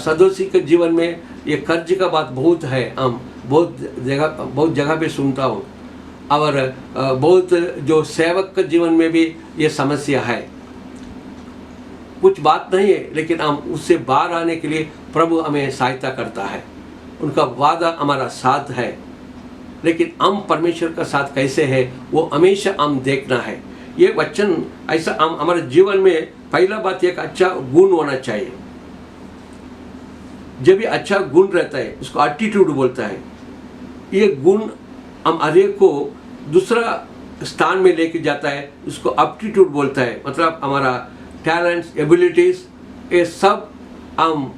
सदस्य के जीवन में ये कर्ज का बात बहुत है। हम बहुत जगह पे सुनता हूँ, और बहुत जो सेवक के जीवन में भी ये समस्या है। कुछ बात नहीं है, लेकिन हम उससे बाहर आने के लिए प्रभु हमें सहायता करता है, उनका वादा हमारा साथ है। लेकिन हम परमेश्वर का साथ कैसे है वो हमेशा हम देखना है। ये वचन ऐसा हम हमारे जीवन में पहला बात एक अच्छा गुण होना चाहिए। जब भी अच्छा गुण रहता है उसको एटीट्यूड बोलता है। ये गुण हम हर एक को दूसरा स्थान में लेके जाता है, उसको एप्टीट्यूड बोलता है। मतलब हमारा टैलेंट्स, एबिलिटीज, ये सब हम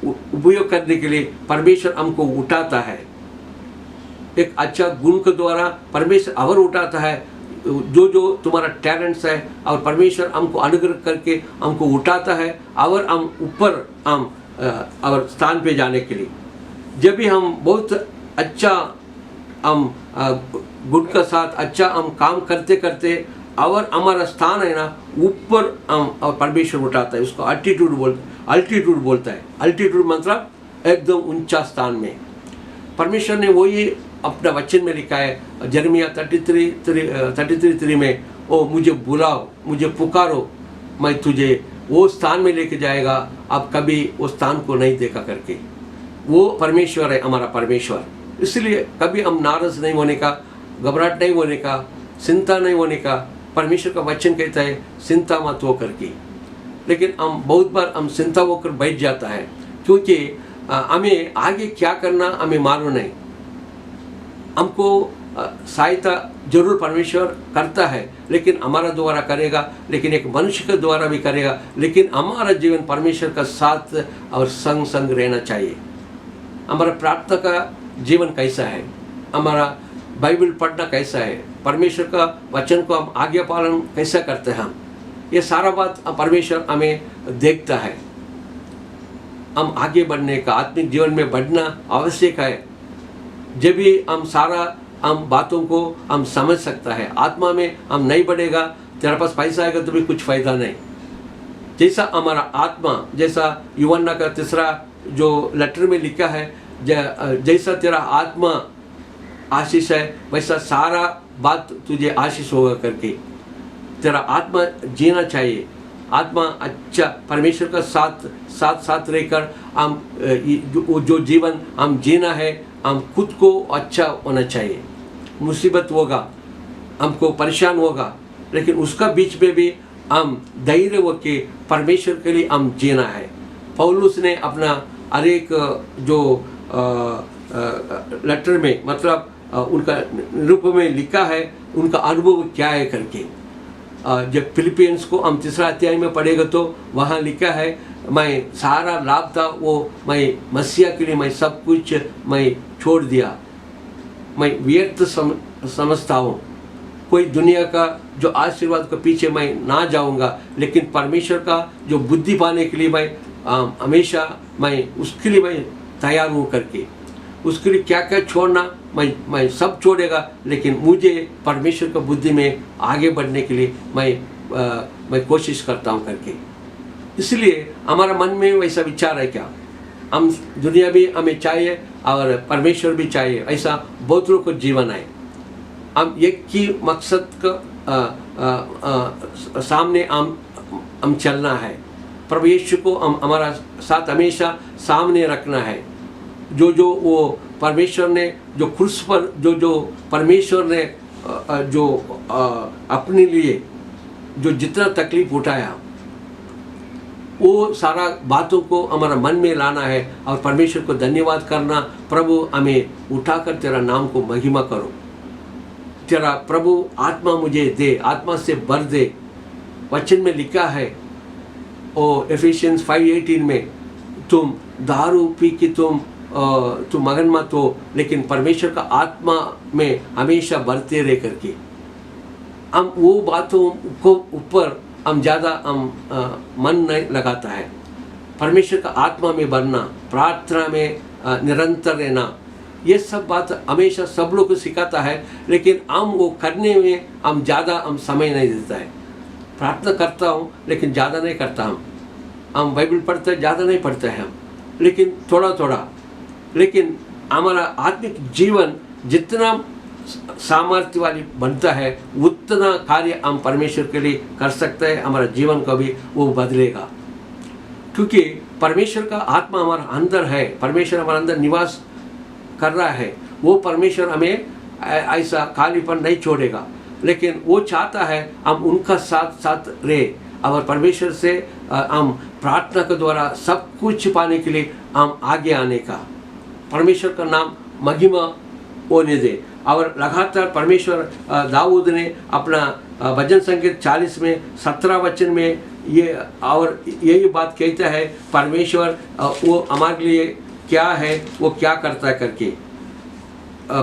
उपयोग करने के लिए परमेश्वर हमको उठाता है। एक अच्छा गुण के द्वारा परमेश्वर और उठाता है। जो तुम्हारा टैलेंट्स है, और परमेश्वर हमको अनुग्रह करके हमको उठाता है, और हम ऊपर हम और स्थान पे जाने के लिए। जब भी हम बहुत अच्छा हम गुण के साथ अच्छा हम काम करते करते और हमारा स्थान है ना ऊपर हम और परमेश्वर उठाता है, उसको अल्टीट्यूड बोलता है। अल्टीट्यूड मतलब एकदम ऊंचा स्थान में। परमेश्वर ने वही अपना वचन में लिखा है, जर्मिया 33:3 में, ओ मुझे बुलाओ, मुझे पुकारो, मैं तुझे वो स्थान में लेके जाएगा, अब कभी वो स्थान को नहीं देखा करके। वो परमेश्वर है, हमारा परमेश्वर। इसलिए कभी हम नाराज नहीं होने का, घबराहट नहीं होने का, चिंता नहीं होने का। परमेश्वर का वचन कहता है चिंता मत हो करके। लेकिन हम बहुत बार हम चिंता होकर बैठ जाता है, क्योंकि हमें आगे क्या करना हमें मालूम नहीं। हमको सहायता जरूर परमेश्वर करता है, लेकिन हमारा द्वारा करेगा, लेकिन एक मनुष्य के द्वारा भी करेगा। लेकिन हमारा जीवन परमेश्वर का साथ और संग रहना चाहिए। हमारा प्रार्थना का जीवन कैसा है, हमारा बाइबल पढ़ना कैसा है, परमेश्वर का वचन को हम आज्ञा पालन कैसा करते हैं, हम ये सारा बात परमेश्वर हमें देखता है। हम आगे बढ़ने का, आत्मिक जीवन में बढ़ना आवश्यक है। जब भी हम सारा हम बातों को हम समझ सकता है। आत्मा में हम नहीं बढ़ेगा, तेरे पास पैसा आएगा तो भी कुछ फायदा नहीं। जैसा हमारा आत्मा, जैसा यूहन्ना का 3 जो लेटर में लिखा है, जैसा तेरा आत्मा आशीष है, वैसा सारा बात तुझे आशीष होगा करके। तेरा आत्मा जीना चाहिए। आत्मा अच्छा परमेश्वर का साथ रहकर हम जो जीवन हम जीना है, हम खुद को अच्छा होना चाहिए। मुसीबत होगा, हमको परेशान होगा, लेकिन उसका बीच में भी हम धैर्य होके परमेश्वर के लिए हम जीना है। पौलुस ने अपना हर एक जो लेटर में, मतलब उनका रूप में लिखा है उनका अनुभव क्या है करके। जब फिलिपियंस को हम 3 अध्याय में पढ़ेगा तो वहाँ लिखा है, मैं सारा लाभ था वो मैं मसीहा के लिए मैं सब कुछ मैं छोड़ दिया। मैं व्यर्थ समझता हूँ। कोई दुनिया का जो आशीर्वाद के पीछे मैं ना जाऊँगा, लेकिन परमेश्वर का जो बुद्धि पाने के लिए मैं हमेशा मैं उसके लिए मैं तैयार हूँ करके। उसके लिए क्या क्या छोड़ना मैं सब छोड़ेगा, लेकिन मुझे परमेश्वर का बुद्धि में आगे बढ़ने के लिए मैं कोशिश करता हूँ करके। इसलिए हमारा मन में वैसा विचार है क्या, हम दुनिया भी हमें चाहिए और परमेश्वर भी चाहिए, ऐसा बहुत लोगों को जीवन है। हम एक ही मकसद का सामने हम चलना है। प्रभु यीशु को हम हमारा साथ हमेशा सामने रखना है। जो वो परमेश्वर ने जो क्रूस पर जो परमेश्वर ने जो अपने लिए जो जितना तकलीफ उठाया, वो सारा बातों को हमारा मन में लाना है और परमेश्वर को धन्यवाद करना। प्रभु हमें उठाकर तेरा नाम को महिमा करो। तेरा प्रभु आत्मा मुझे दे, आत्मा से भर दे। वचन में लिखा है ओ एफिशियंस 5:18 में, तुम दारू पी के तुम तू मगन मत हो, लेकिन परमेश्वर का आत्मा में हमेशा बढ़ते रह करके हम वो बातों को ऊपर हम ज़्यादा हम मन नहीं लगाता है। परमेश्वर का आत्मा में बढ़ना, प्रार्थना में निरंतर रहना, ये सब बात हमेशा सब लोग को सिखाता है, लेकिन हम वो करने में हम ज़्यादा हम समय नहीं देता है। प्रार्थना करता हूँ लेकिन ज़्यादा नहीं करता हम बाइबल पढ़ते ज़्यादा नहीं पढ़ते हैं हम, लेकिन थोड़ा थोड़ा। लेकिन हमारा आत्मिक जीवन जितना सामर्थ्य वाली बनता है उतना कार्य हम परमेश्वर के लिए कर सकते हैं। हमारा जीवन को भी वो बदलेगा, क्योंकि परमेश्वर का आत्मा हमारा अंदर है, परमेश्वर हमारे अंदर निवास कर रहा है। वो परमेश्वर हमें ऐसा खालीपन नहीं छोड़ेगा, लेकिन वो चाहता है हम उनका साथ साथ रहे और परमेश्वर से हम प्रार्थना के द्वारा सब कुछ पाने के लिए हम आगे आने का। परमेश्वर का नाम महिमा होने दे। और लगातार परमेश्वर दाऊद ने अपना भजन संगीत 40 में 17 वचन में ये और यही बात कहता है, परमेश्वर वो हमारे लिए क्या है, वो क्या करता है करके।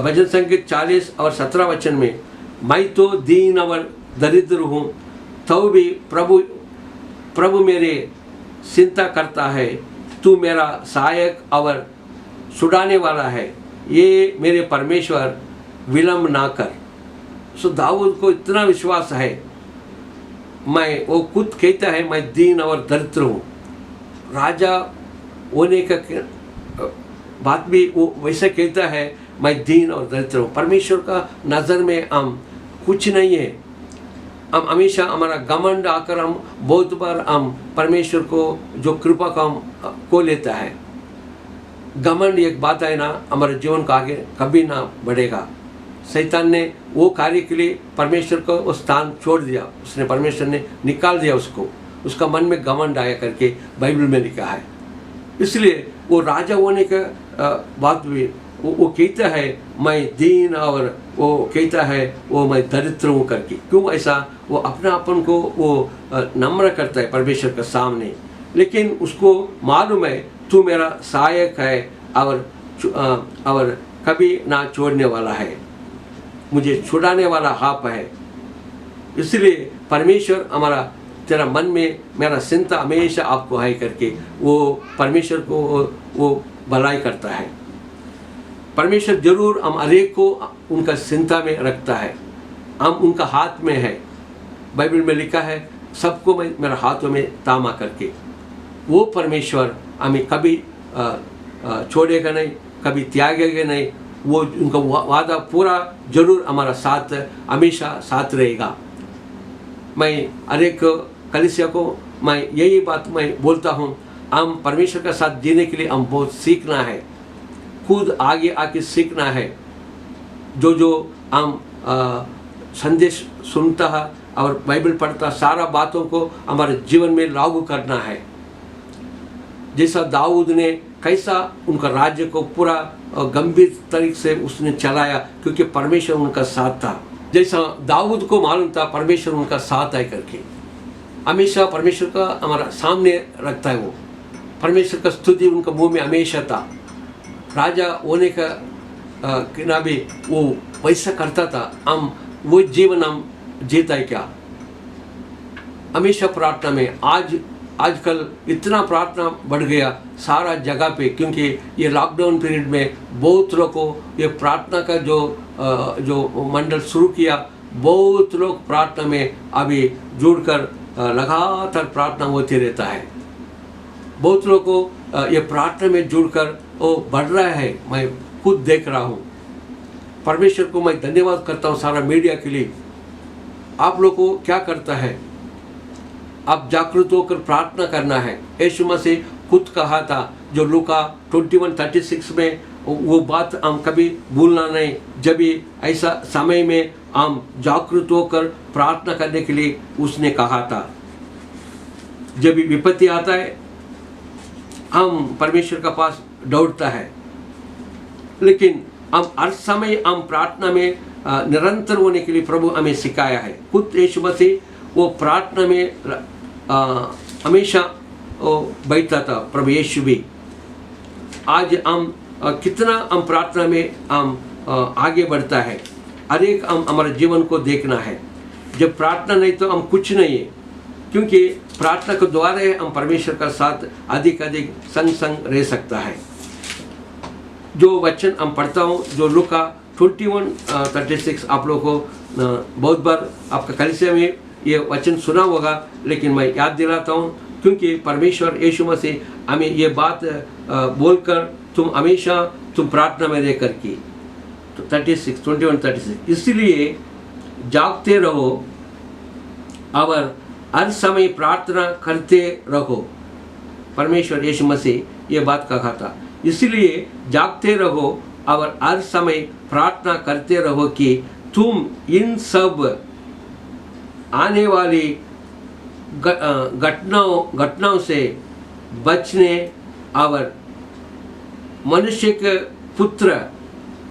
भजन संगीत 40 और 17 वचन में, मैं तो दीन और दरिद्र हूँ तो भी प्रभु मेरे चिंता करता है, तू मेरा सहायक और छुड़ाने वाला है, ये मेरे परमेश्वर विलम्ब ना कर। सो दाऊद को इतना विश्वास है, मैं वो खुद कहता है मैं दीन और दरिद्र हूँ। राजा होने का बात भी वो वैसे कहता है, मैं दीन और दरिद्र हूँ। परमेश्वर का नज़र में हम कुछ नहीं है। हम हमेशा हमारा घमंड आकर हम बहुत बार हम परमेश्वर को जो कृपा का हम को लेता है। घमंड एक बात है ना, हमारे जीवन का आगे कभी ना बढ़ेगा। शैतान ने वो कार्य के लिए परमेश्वर को वो स्थान छोड़ दिया, उसने परमेश्वर ने निकाल दिया उसको, उसका मन में घमंड आया करके बाइबल में लिखा है। इसलिए वो राजा होने का बात भी वो कहता है मैं दीन, और वो कहता है वो मैं दरिद्र हूँ करके। क्यों ऐसा? वो अपना अपन को वो नम्र करता है परमेश्वर के सामने, लेकिन उसको मालूम है तू मेरा सहायक है और कभी ना छोड़ने वाला है, मुझे छुड़ाने वाला हाथ है। इसलिए परमेश्वर हमारा तेरा मन में मेरा चिंता हमेशा आपको है करके वो परमेश्वर को वो भलाई करता है। परमेश्वर जरूर हम हरेक को उनका चिंता में रखता है, हम उनका हाथ में है। बाइबल में लिखा है सबको मैं मेरा हाथों में तामा करके। वो परमेश्वर हमें कभी छोड़ेगा नहीं, कभी त्यागेगा नहीं। वो उनका वादा पूरा जरूर हमारा साथ हमेशा साथ रहेगा। मैं हरेक कलीसिया को मैं यही बात मैं बोलता हूँ, हम परमेश्वर के साथ जीने के लिए हम बहुत सीखना है, खुद आगे आके सीखना है। जो हम संदेश सुनता है और बाइबल पढ़ता, सारा बातों को हमारे जीवन में लागू करना है। जैसा दाऊद ने कैसा उनका राज्य को पूरा गंभीर तरीके से उसने चलाया, क्योंकि परमेश्वर उनका साथ था। जैसा दाऊद को मालूम था परमेश्वर उनका साथ है करके, हमेशा परमेश्वर का हमारा सामने रखता है। वो परमेश्वर का स्तुति उनका मुंह में हमेशा था। राजा होने का भी वो वैसा करता था। हम वो जीवन हम जीता है क्या? हमेशा प्रार्थना में। आजकल इतना प्रार्थना बढ़ गया सारा जगह पे, क्योंकि ये लॉकडाउन पीरियड में बहुत लोग को ये प्रार्थना का जो मंडल शुरू किया, बहुत लोग प्रार्थना में अभी जुड़कर लगातार प्रार्थना होती रहता है। बहुत लोग को ये प्रार्थना में जुड़कर वो बढ़ रहा है, मैं खुद देख रहा हूँ। परमेश्वर को मैं धन्यवाद करता हूँ सारा मीडिया के लिए। आप लोग को क्या करता है, आप जागरूक होकर प्रार्थना करना है। यीशु मसीह खुद कहा था, जो लूका 21:36 में, वो बात हम कभी भूलना नहीं। जब भी ऐसा समय में हम जागरूक होकर प्रार्थना करने के लिए उसने कहा था। जब भी विपत्ति आता है हम परमेश्वर के पास दौड़ता है, लेकिन हम हर समय हम प्रार्थना में निरंतर होने के लिए प्रभु हमें सिखाया है। खुद यीशु मसीह वो प्रार्थना में हमेशा बैठता था। प्रभु यीशु भी आज हम कितना हम प्रार्थना में हम आगे बढ़ता है, हर एक हम हमारे जीवन को देखना है। जब प्रार्थना नहीं तो हम कुछ नहीं है, क्योंकि प्रार्थना के द्वारा हम परमेश्वर का साथ अधिक अधिक संग रह सकता है। जो वचन हम पढ़ता हूँ, जो लूका 21:36 आप लोगों को बहुत बार आपका कलीसिया में ये वचन सुना होगा, लेकिन मैं याद दिलाता हूँ, क्योंकि परमेश्वर यीशु मसीह हमें ये बात बोलकर तुम हमेशा तुम प्रार्थना में रहकर की, तो 21:36 इसलिए जागते रहो और हर समय प्रार्थना करते रहो। परमेश्वर यीशु मसीह ये बात कहा था, इसलिए जागते रहो और हर समय प्रार्थना करते रहो कि तुम इन सब आने वाली घटनाओं से बचने और मनुष्य के पुत्र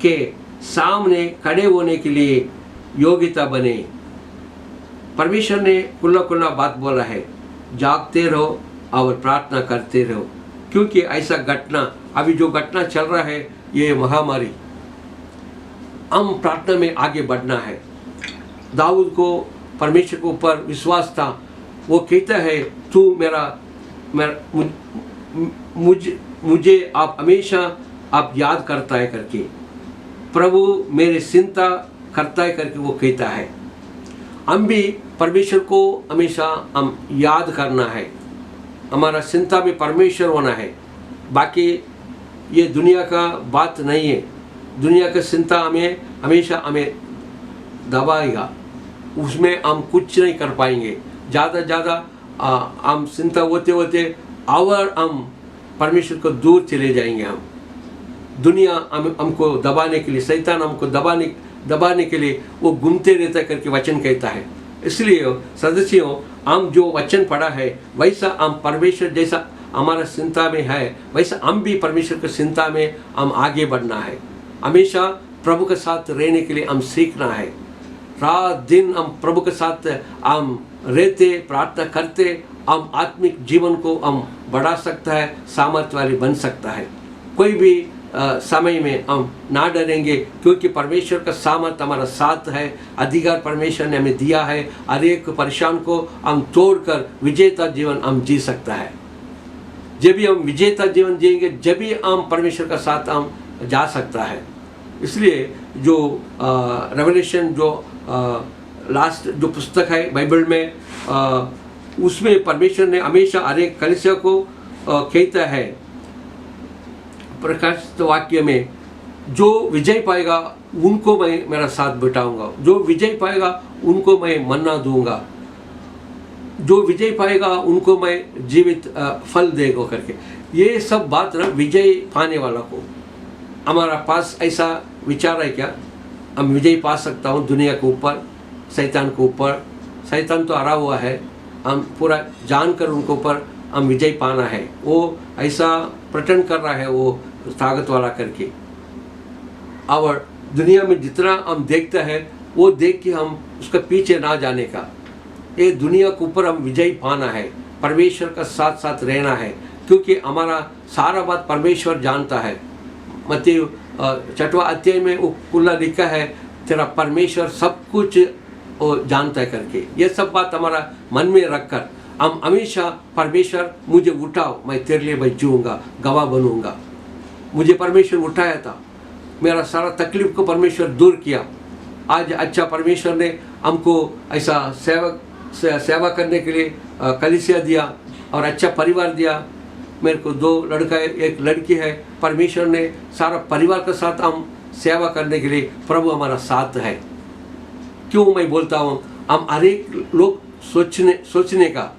के सामने खड़े होने के लिए योग्यता बने। परमेश्वर ने खुला बात बोला है, जागते रहो और प्रार्थना करते रहो, क्योंकि ऐसा घटना अभी जो घटना चल रहा है, ये महामारी, हम प्रार्थना में आगे बढ़ना है। दाऊद को परमेश्वर के ऊपर विश्वास था, वो कहता है तू मुझे आप हमेशा आप याद करता है करके, प्रभु मेरे चिंता करता है करके वो कहता है। हम भी परमेश्वर को हमेशा हम याद करना है, हमारा चिंता में परमेश्वर होना है। बाकी ये दुनिया का बात नहीं है, दुनिया का चिंता हमें हमेशा हमें दबाएगा, उसमें हम कुछ नहीं कर पाएंगे। ज़्यादा हम चिंता होते होते और हम परमेश्वर को दूर चले जाएंगे। हम दुनिया हमको दबाने के लिए, शैतान हमको दबाने के लिए वो घूमते रहता करके वचन कहता है। इसलिए सदस्यों, हम जो वचन पढ़ा है वैसा हम परमेश्वर जैसा हमारा चिंता में है, वैसा हम भी परमेश्वर की चिंता में हम आगे बढ़ना है। हमेशा प्रभु के साथ रहने के लिए हम सीखना है। रात दिन हम प्रभु के साथ हम रहते, प्रार्थना करते, हम आत्मिक जीवन को हम बढ़ा सकता है, सामर्थ्यवाली बन सकता है। कोई भी समय में हम ना डरेंगे, क्योंकि परमेश्वर का सामर्थ्य हमारा साथ है। अधिकार परमेश्वर ने हमें दिया है, हर एक परेशान को हम तोड़कर विजेता जीवन हम जी सकता है। जब भी हम विजेता जीवन जिएंगे, जब भी हम परमेश्वर का साथ हम जा सकता है। इसलिए जो रेवलेशन जो लास्ट जो पुस्तक है बाइबल में, उसमें परमेश्वर ने हमेशा हर एक कलीसिया को कहता है प्रकाशित वाक्य में, जो विजय पाएगा उनको मैं मेरा साथ बिठाऊंगा, जो विजय पाएगा उनको मैं मन्ना दूंगा, जो विजय पाएगा उनको मैं जीवित फल देगा करके। ये सब बात ना विजय पाने वाला को, हमारा पास ऐसा विचार है क्या हम विजय पा सकता हूँ दुनिया के ऊपर, शैतान के ऊपर? शैतान तो हरा हुआ है, हम पूरा जानकर उनके ऊपर हम विजय पाना है। वो ऐसा प्रटंड कर रहा है, वो ताकत वाला करके। और दुनिया में जितना हम देखते हैं, वो देख के हम उसके पीछे ना जाने का, ये दुनिया के ऊपर हम विजय पाना है, परमेश्वर का साथ साथ रहना है, क्योंकि हमारा सारा बात परमेश्वर जानता है। मत्ती 6वां अध्याय में वो खुला लिखा है, तेरा परमेश्वर सब कुछ वो जानता है करके। ये सब बात हमारा मन में रखकर हम हमेशा परमेश्वर मुझे उठाओ, मैं तेरे लिए मैं जीऊँगा, गवाह बनूँगा। मुझे परमेश्वर उठाया था, मेरा सारा तकलीफ को परमेश्वर दूर किया। आज अच्छा परमेश्वर ने हमको ऐसा सेवा करने के लिए कलीसिया दिया और अच्छा परिवार दिया। मेरे को 2 लड़का है, 1 लड़की है। परमेश्वर ने सारा परिवार के साथ हम सेवा करने के लिए, प्रभु हमारा साथ है। क्यों मैं बोलता हूँ, हम हर एक लोग सोचने का,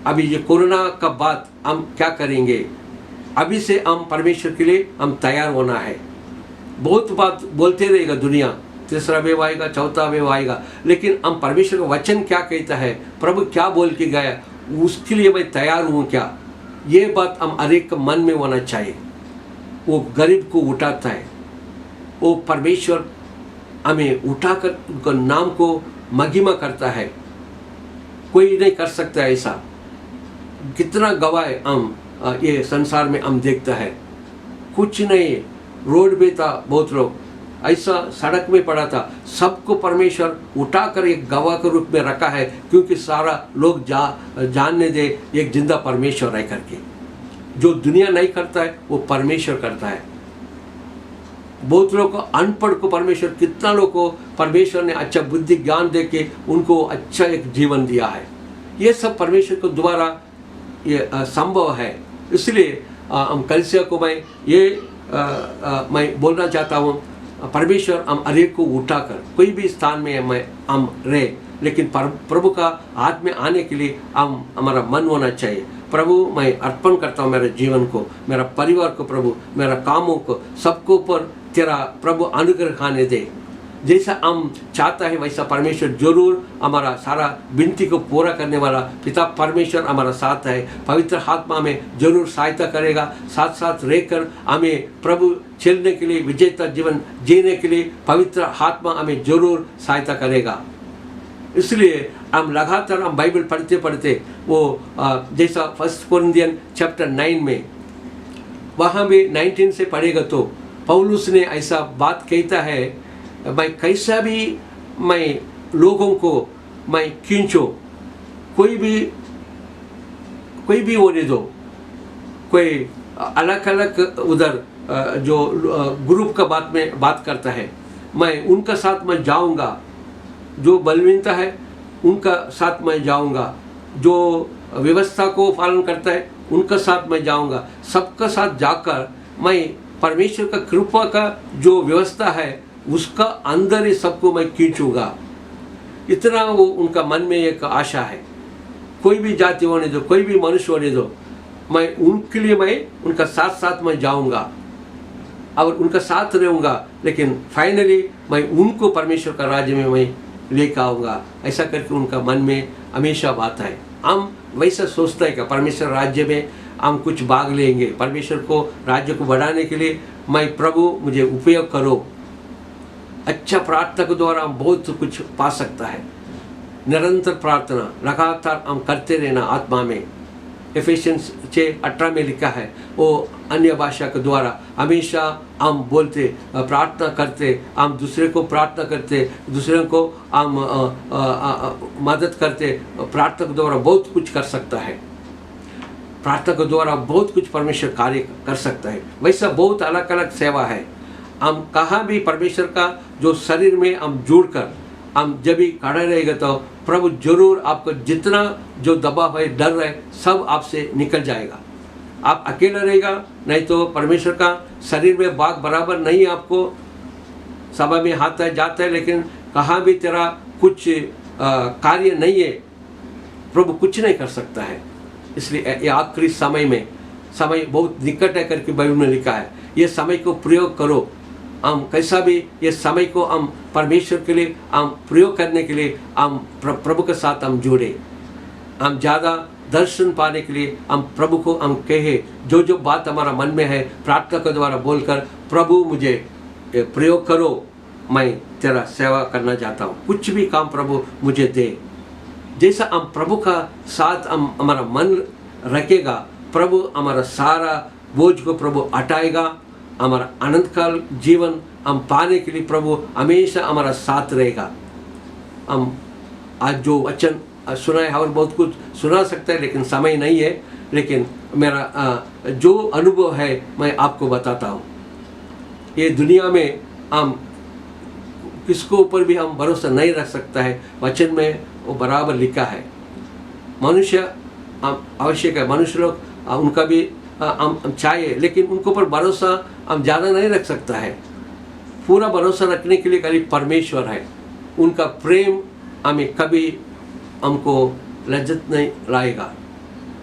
अभी ये कोरोना का बाद हम क्या करेंगे, अभी से हम परमेश्वर के लिए हम तैयार होना है। बहुत बात बोलते रहेगा दुनिया, 3रा वेव आएगा, 4था वेव आएगा, लेकिन हम परमेश्वर का वचन क्या कहता है, प्रभु क्या बोल के गया, उसके लिए मैं तैयार हूँ क्या, ये बात हम हर एक मन में होना चाहिए। वो गरीब को उठाता है, वो परमेश्वर हमें उठाकर उनका नाम को महिमा करता है। कोई नहीं कर सकता ऐसा। कितना गवाह हम ये संसार में हम देखता है, कुछ नहीं रोड पे था, बहुत लोग ऐसा सड़क में पड़ा था, सबको परमेश्वर उठाकर एक गवाह के रूप में रखा है, क्योंकि सारा लोग जानने दे एक जिंदा परमेश्वर है करके। जो दुनिया नहीं करता है वो परमेश्वर करता है। बहुत लोग को, अनपढ़ को परमेश्वर, कितना लोग को परमेश्वर ने अच्छा बुद्धि ज्ञान दे के उनको अच्छा एक जीवन दिया है। ये सब परमेश्वर को द्वारा ये संभव है। इसलिए हम कलीसिया को मैं बोलना चाहता हूँ, परमेश्वर हम हरेक को उठाकर कोई भी स्थान में हम रहे, लेकिन प्रभु का हाथ में आने के लिए हमारा मन होना चाहिए। प्रभु, मैं अर्पण करता हूँ मेरे जीवन को, मेरा परिवार को, प्रभु मेरा कामों को, सबको ऊपर तेरा प्रभु अनुग्रह खाने दे। जैसा हम चाहता है वैसा परमेश्वर जरूर हमारा सारा विनती को पूरा करने वाला पिता परमेश्वर हमारा साथ है। पवित्र आत्मा में जरूर सहायता करेगा, साथ साथ रहकर हमें प्रभु चलने के लिए, विजेता जीवन जीने के लिए पवित्र आत्मा हमें जरूर सहायता करेगा। इसलिए हम लगातार हम बाइबल पढ़ते पढ़ते वो जैसा 1 कोरिन्थियन चैप्टर 9 में वहाँ भी 19 से पढ़ेगा तो पौलुस ने ऐसा बात कहता है, मैं कैसा भी मैं लोगों को मैं खींचो, कोई भी होने दो, कोई अलग अलग उधर जो ग्रुप का बात करता है, मैं उनका साथ मैं जाऊंगा। जो बलवीनता है उनका साथ मैं जाऊंगा, जो व्यवस्था को पालन करता है उनका साथ मैं जाऊंगा। सबका साथ जाकर मैं परमेश्वर का कृपा का जो व्यवस्था है उसका अंदर ही सबको मैं खींचूंगा। इतना वो उनका मन में एक आशा है। कोई भी जाति होने दो, कोई भी मनुष्य होने दो, मैं उनके लिए मैं उनका साथ साथ मैं जाऊंगा और उनका साथ रहूंगा, लेकिन फाइनली मैं उनको परमेश्वर का राज्य में मैं लेकर आऊँगा। ऐसा करके उनका मन में हमेशा बात है। हम वैसा सोचता है कि परमेश्वर राज्य में हम कुछ भाग लेंगे, परमेश्वर को राज्य को बढ़ाने के लिए मैं प्रभु मुझे उपयोग करो। अच्छा प्रार्थना के द्वारा हम बहुत कुछ पा सकता है। निरंतर प्रार्थना लगातार हम करते रहना आत्मा में। एफेसियंस 6:18 में लिखा है, वो अन्य भाषा के द्वारा हमेशा हम बोलते, प्रार्थना करते, हम दूसरे को प्रार्थना करते, दूसरे को हम मदद करते। प्रार्थना के द्वारा बहुत कुछ कर सकता है। प्रार्थना के द्वारा बहुत कुछ परमेश्वर कार्य कर सकता है। वैसा बहुत अलग अलग सेवा है। हम कहाँ भी परमेश्वर का जो शरीर में हम जुड़कर हम जब भी खड़े रहेगा तो प्रभु जरूर आपको जितना जो दबाव है, डर है, सब आपसे निकल जाएगा। आप अकेला रहेगा, नहीं तो परमेश्वर का शरीर में भाग बराबर नहीं। आपको सभा में आता है जाता है, लेकिन कहाँ भी तेरा कुछ कार्य नहीं है, प्रभु कुछ नहीं कर सकता है। इसलिए ये आखिरी समय में, समय बहुत निकट है करके बाइबल में लिखा है। ये समय को प्रयोग करो। हम कैसा भी ये समय को हम परमेश्वर के लिए हम प्रयोग करने के लिए हम प्रभु के साथ हम जुड़े। हम ज़्यादा दर्शन पाने के लिए हम प्रभु को हम कहे, जो जो बात हमारा मन में है प्रार्थना के द्वारा बोलकर, प्रभु मुझे प्रयोग करो, मैं तेरा सेवा करना चाहता हूँ। कुछ भी काम प्रभु मुझे दे। जैसा हम प्रभु का साथ हम हमारा मन रखेगा, प्रभु हमारा सारा बोझ को प्रभु हटाएगा। हमारा अनंत काल जीवन हम पाने के लिए प्रभु हमेशा हमारा साथ रहेगा। हम आज जो वचन सुना है और बहुत कुछ सुना सकता है, लेकिन समय नहीं है। लेकिन मेरा जो अनुभव है मैं आपको बताता हूँ। ये दुनिया में हम किसको ऊपर भी हम भरोसा नहीं रख सकता है। वचन में वो बराबर लिखा है। मनुष्य आवश्यक है, मनुष्य लोग उनका भी हम चाहिए, लेकिन उनको पर भरोसा हम ज़्यादा नहीं रख सकता है। पूरा भरोसा रखने के लिए खाली परमेश्वर है। उनका प्रेम हमें कभी हमको लज्जत नहीं लाएगा।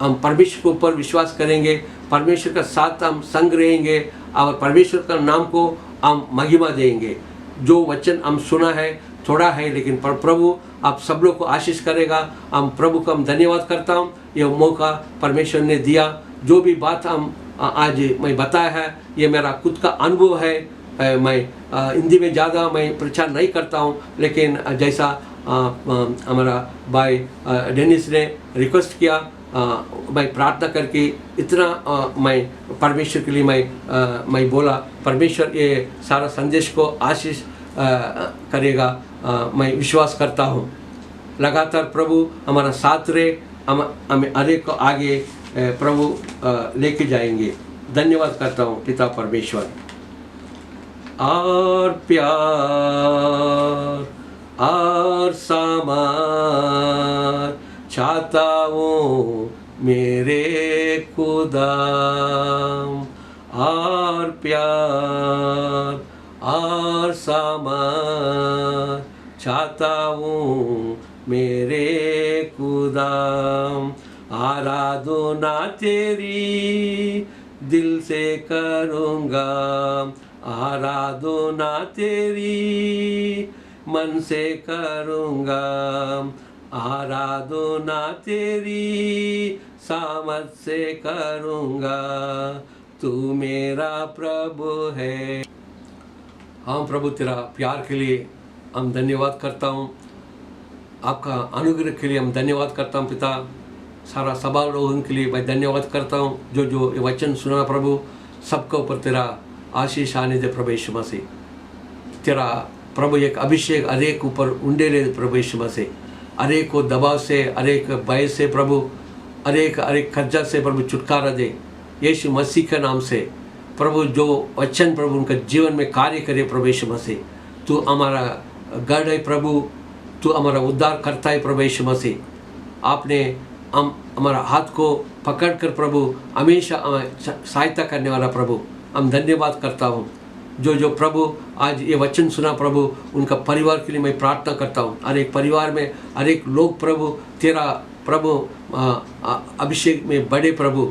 हम परमेश्वर के ऊपर विश्वास करेंगे, परमेश्वर का साथ हम संग रहेंगे और परमेश्वर का नाम को हम महिमा देंगे। जो वचन हम सुना है थोड़ा है, लेकिन प्रभु आप सब लोग को आशीष करेगा। हम प्रभु को हम धन्यवाद करता हूँ, ये मौका परमेश्वर ने दिया। जो भी बात हम आज मैं बताया है, ये मेरा खुद का अनुभव है। मैं हिंदी में ज़्यादा मैं प्रचार नहीं करता हूँ, लेकिन जैसा हमारा भाई डेनिस ने रिक्वेस्ट किया, मैं प्रार्थना करके इतना मैं परमेश्वर के लिए मैं बोला, परमेश्वर ये सारा संदेश को आशीष करेगा, मैं विश्वास करता हूँ। लगातार प्रभु हमारा साथ रहे, हमें हरेक को आगे प्रभु लेके जाएंगे। धन्यवाद करता हूँ पिता परमेश्वर। और प्यार और सामार चाहता हूँ मेरे खुदा, और प्यार और सामार चाहता हूँ मेरे खुदा। आराधना तेरी दिल से करूँगा, आराधना तेरी मन से करूँगा, आराधना तेरी सामर्थ से करूँगा, तू मेरा प्रभु है। हाँ प्रभु, तेरा प्यार के लिए हम धन्यवाद करता हूँ, आपका अनुग्रह के लिए हम धन्यवाद करता हूँ पिता। सारा सभा लोगों के लिए मैं धन्यवाद करता हूँ जो ये वचन सुना प्रभु, सबके ऊपर तेरा आशीष आने दे प्रभु यीशु मसीह। तेरा प्रभु एक अभिषेक हरेक ऊपर उंडे ले प्रभु यीशु मसीह, हरेक को दबाव से, हरेक भय से प्रभु, हरेक कर्जा से प्रभु छुटकारा दे यीशु मसीह के नाम से। प्रभु जो वचन प्रभु उनका जीवन में कार्य करे प्रभु यीशु मसीह, तू हमारा गढ़ है प्रभु, तू हमारा उद्धार करता है प्रभु यीशु मसीह। आपने हमारा हाथ को पकड़कर प्रभु हमेशा सहायता करने वाला प्रभु, हम धन्यवाद करता हूँ। जो प्रभु आज ये वचन सुना प्रभु, उनका परिवार के लिए मैं प्रार्थना करता हूँ। हर एक परिवार में हर एक लोग प्रभु तेरा प्रभु अभिषेक में बड़े प्रभु,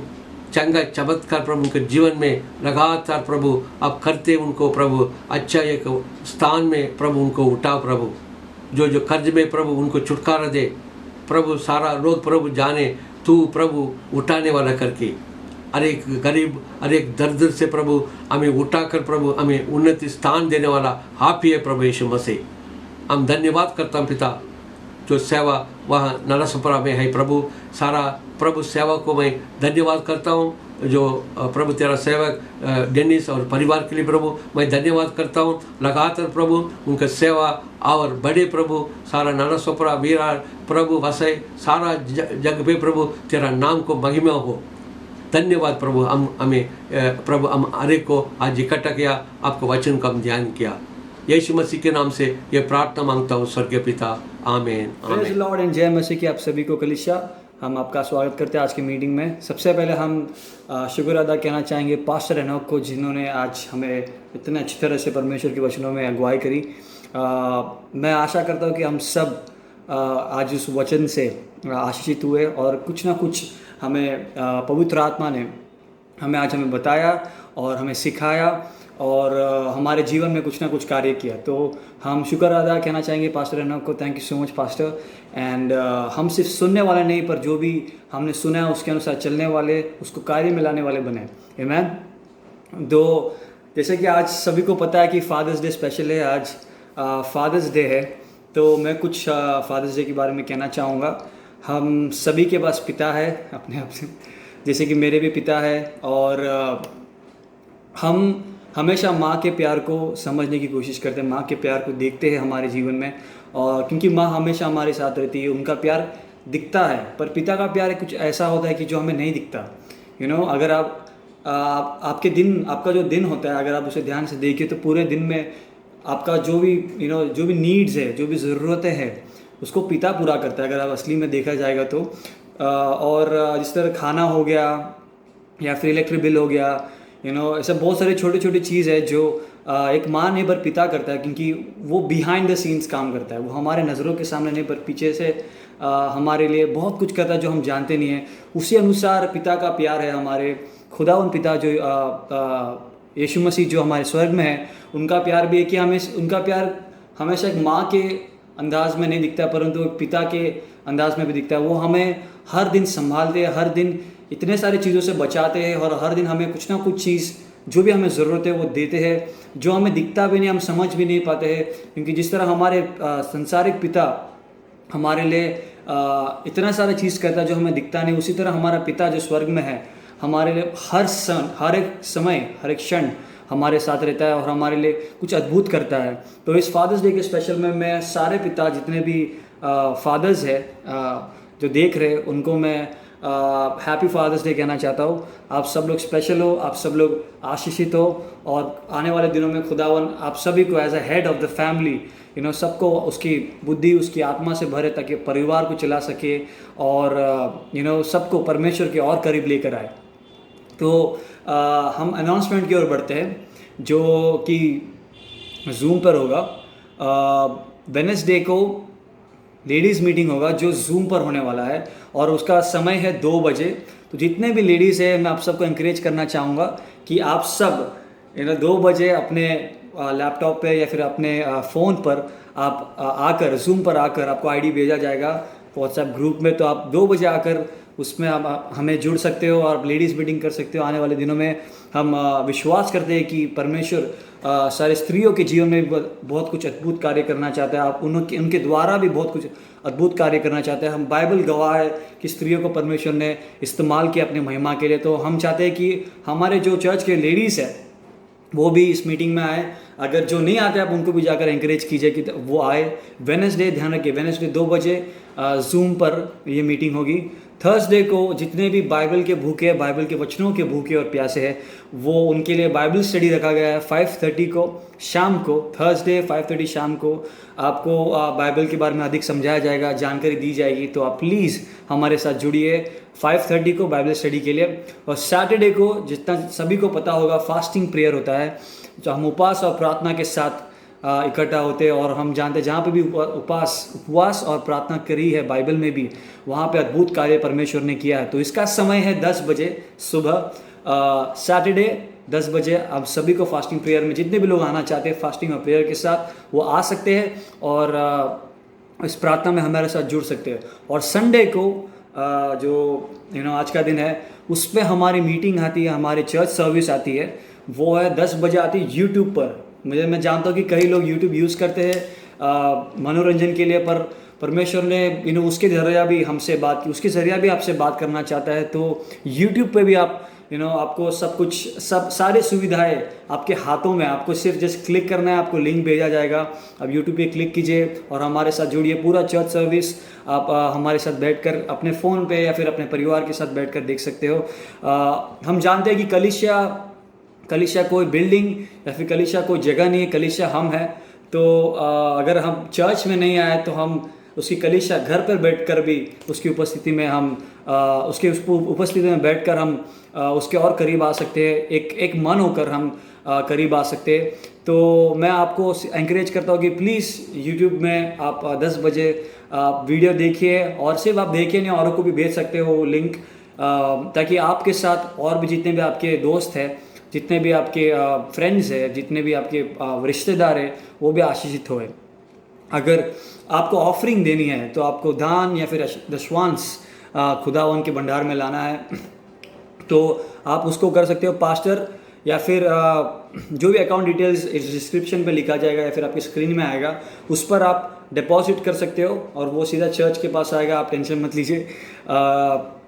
चंगा चमत्कार प्रभु उनके जीवन में लगातार प्रभु आप करते उनको प्रभु अच्छा एक स्थान में प्रभु उनको उठाओ प्रभु। जो कर्ज में प्रभु उनको छुटकारा दे प्रभु, सारा लोग प्रभु जाने तू प्रभु उठाने वाला करके, हर एक गरीब हर एक दर्द से प्रभु हमें उठाकर प्रभु हमें उन्नति स्थान देने वाला आप ही है प्रभु यीशु मसीह। हम धन्यवाद करता हूँ पिता, जो सेवा वहाँ नरसपुरा में है प्रभु, सारा प्रभु सेवा को मैं धन्यवाद करता हूँ। जो प्रभु तेरा सेवक डेनिस और परिवार के लिए प्रभु मैं धन्यवाद करता हूँ। लगातार प्रभु उनका सेवा और बड़े प्रभु सारा नरसपुरा विरार प्रभु वसई सारा जग पे प्रभु तेरा नाम को महिमा हो। धन्यवाद प्रभु, हमें प्रभु हम हरेक को आज इकट्ठा किया, आपको वचन का हम ध्यान किया। यीशु मसीह के नाम से ये प्रार्थना मांगता हूँ स्वर्गीय पिता, आमीन। प्रेज़ लॉर्ड एंड जय मसीह की आप सभी को कलीसिया, हम आपका स्वागत करते हैं आज की मीटिंग में। सबसे पहले हम शुक्र अदा कहना चाहेंगे पास्टर एनोक को, जिन्होंने आज हमें इतने अच्छी तरह से परमेश्वर के वचनों में अगुवाई करी। मैं आशा करता हूँ कि हम सब आज उस वचन से आशीषित हुए और कुछ ना कुछ हमें पवित्र आत्मा ने आज हमें बताया और हमें सिखाया और हमारे जीवन में कुछ ना कुछ कार्य किया। तो हम शुक्र अदा कहना चाहेंगे पास्टर एनोक को। Thank you so much pastor. And हम सिर्फ सुनने वाले नहीं, पर जो भी हमने सुना है उसके अनुसार चलने वाले, उसको कार्य में लाने वाले बने। आमीन। तो जैसे कि आज सभी को पता है कि फादर्स डे स्पेशल है, आज फादर्स डे है, तो मैं कुछ फादर्स डे के बारे में कहना चाहूँगा। हम सभी के पास पिता है अपने आप से, जैसे कि मेरे भी पिता है, और हम हमेशा माँ के प्यार को समझने की कोशिश करते हैं, माँ के प्यार को देखते हैं हमारे जीवन में, और क्योंकि माँ हमेशा हमारे साथ रहती है, उनका प्यार दिखता है। पर पिता का प्यार कुछ ऐसा होता है कि जो हमें नहीं दिखता। अगर आपके दिन, आपका जो दिन होता है, अगर आप उसे ध्यान से देखिए तो पूरे दिन में आपका जो भी जो भी नीड्स है, जो भी ज़रूरतें हैं, उसको पिता पूरा करता है अगर आप असली में देखा जाएगा तो। और जिस तरह खाना हो गया या फिर इलेक्ट्रिक बिल हो गया, ऐसे बहुत सारे छोटे छोटे चीज़ है जो एक माँ नहीं पर पिता करता है, क्योंकि वो बिहाइंड द सीन्स काम करता है। वो हमारे नज़रों के सामने नहीं, पर पीछे से हमारे लिए बहुत कुछ करता है जो हम जानते नहीं हैं। उसी अनुसार पिता का प्यार है हमारे खुदावंद पिता, जो यीशु मसीह जो हमारे स्वर्ग में है, उनका प्यार भी है कि हमें उनका प्यार हमेशा एक माँ के अंदाज में नहीं दिखता, परंतु एक पिता के अंदाज में भी दिखता है। वो हमें हर दिन संभालते हैं, हर दिन इतने सारी चीज़ों से बचाते हैं, और हर दिन हमें कुछ ना कुछ चीज़ जो भी हमें ज़रूरत है वो देते हैं, जो हमें दिखता भी नहीं, हम समझ भी नहीं पाते हैं। क्योंकि जिस तरह हमारे संसारिक पिता हमारे लिए इतना सारा चीज़ करता है जो हमें दिखता नहीं, उसी तरह हमारा पिता जो स्वर्ग में है हमारे लिए हर एक समय, हर एक क्षण हमारे साथ रहता है और हमारे लिए कुछ अद्भुत करता है। तो इस फादर्स डे के स्पेशल में मैं सारे पिता जितने भी फादर्स हैं जो देख रहे हैं उनको मैं हैप्पी फादर्स डे कहना चाहता हूँ। आप सब लोग स्पेशल हो, आप सब लोग आशीषित हो और आने वाले दिनों में खुदावन आप सभी को as a head of the family सबको उसकी बुद्धि, उसकी आत्मा से भरे ताकि परिवार को चला सके और सबको परमेश्वर के और करीब लेकर आए। तो हम अनाउंसमेंट की ओर बढ़ते हैं जो कि जूम पर होगा। वेडनेसडे को लेडीज़ मीटिंग होगा जो जूम पर होने वाला है और उसका समय है 2 बजे। तो जितने भी लेडीज़ हैं मैं आप सबको इंकरेज करना चाहूँगा कि आप सब 2 बजे अपने लैपटॉप पे या फिर अपने फ़ोन पर आप आकर जूम पर आकर आपको आईडी भेजा जाएगा व्हाट्सएप ग्रुप में। तो आप 2 बजे आकर उसमें आप हमें जुड़ सकते हो और लेडीज़ मीटिंग कर सकते हो। आने वाले दिनों में हम विश्वास करते हैं कि परमेश्वर सारे स्त्रियों के जीवन में बहुत कुछ अद्भुत कार्य करना चाहता है। आप उनके द्वारा भी बहुत कुछ अद्भुत कार्य करना चाहते हैं। हम बाइबल गवाह है कि स्त्रियों को परमेश्वर ने इस्तेमाल किया अपने महिमा के लिए। तो हम चाहते हैं कि हमारे जो चर्च के लेडीज़ है वो भी इस मीटिंग में आए। अगर जो नहीं आते आप उनको भी जाकर एंकरेज कीजिए कि वो आए। वेडनेसडे ध्यान रखिए, वेडनेसडे 2 बजे जूम पर ये मीटिंग होगी। थर्सडे को जितने भी बाइबल के भूखे, बाइबल के वचनों के भूखे और प्यासे हैं वो उनके लिए बाइबल स्टडी रखा गया है 5:30 को शाम को। थर्सडे 5:30 शाम को आपको बाइबल के बारे में अधिक समझाया जाएगा, जानकारी दी जाएगी। तो आप प्लीज़ हमारे साथ जुड़िए 5:30 को बाइबल स्टडी के लिए। और सैटरडे को जितना सभी को पता होगा फास्टिंग प्रेयर होता है, जो हम उपवास और प्रार्थना के साथ इकट्ठा होते हैं। और हम जानते हैं जहाँ पे भी उपवास और प्रार्थना करी है बाइबल में भी, वहाँ पे अद्भुत कार्य परमेश्वर ने किया है। तो इसका समय है 10 बजे सुबह, सैटरडे 10 बजे। आप सभी को फास्टिंग प्रेयर में जितने भी लोग आना चाहते हैं फास्टिंग और प्रेयर के साथ वो आ सकते हैं और इस प्रार्थना में हमारे साथ जुड़ सकते हैं। और संडे को जो आज का दिन है उस पर हमारी मीटिंग आती है, हमारी चर्च सर्विस आती है, वो है 10 बजे आती है यूट्यूब पर। मैं जानता हूँ कि कई लोग यूट्यूब यूज़ करते हैं मनोरंजन के लिए, पर परमेश्वर ने उसके ज़रिया भी हमसे बात की, उसके ज़रिया भी आपसे बात करना चाहता है। तो यूट्यूब पे भी आप आपको सब कुछ सारे सुविधाएं आपके हाथों में, आपको सिर्फ जस्ट क्लिक करना है, आपको लिंक भेजा जाएगा। आप यूट्यूब पे क्लिक कीजिए और हमारे साथ जुड़िए। पूरा चर्च सर्विस आप हमारे साथ बैठकर अपने फ़ोन पे या फिर अपने परिवार के साथ बैठकर देख सकते हो। हम जानते हैं कि कलीसिया कोई बिल्डिंग या फिर कलीसिया कोई जगह नहीं है, कलीसिया हम है। तो अगर हम चर्च में नहीं आए तो हम उसकी कलीसिया घर पर बैठकर भी उसकी उपस्थिति में हम उसके उपस्थिति में बैठकर हम उसके और करीब आ सकते हैं। एक मन होकर हम करीब आ सकते हैं। तो मैं आपको एंकरेज करता हूँ कि प्लीज़ यूट्यूब में आप 10 बजे वीडियो देखिए और सिर्फ आप देखिए नहीं, औरों को भी भेज सकते हो लिंक, ताकि आपके साथ और भी जितने भी आपके दोस्त हैं, जितने भी आपके फ्रेंड्स हैं, जितने भी आपके रिश्तेदार हैं, वो भी आशीषित होए। अगर आपको ऑफरिंग देनी है तो आपको दान या फिर दशवांश खुदावन के भंडार में लाना है तो आप उसको कर सकते हो। पास्टर या फिर जो भी अकाउंट डिटेल्स इस डिस्क्रिप्शन पे लिखा जाएगा या फिर आपकी स्क्रीन में आएगा, उस पर आप डिपॉजिट कर सकते हो और वो सीधा चर्च के पास आएगा। आप टेंशन मत लीजिए।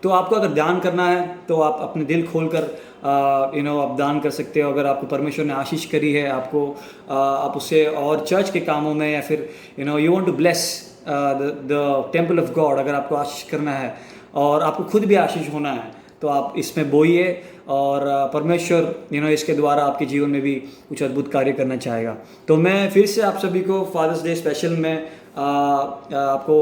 तो आपको अगर दान करना है तो आप अपने दिल खोल कर आप दान कर सकते हो। अगर आपको परमेश्वर ने आशीष करी है, आप उससे और चर्च के कामों में या फिर you want to bless the temple of God, अगर आपको आशीष करना है और आपको खुद भी आशीष होना है तो आप इसमें बोइए और परमेश्वर इसके द्वारा आपके जीवन में भी कुछ अद्भुत कार्य करना चाहेगा। तो मैं फिर से आप सभी को फादर्स डे स्पेशल में आपको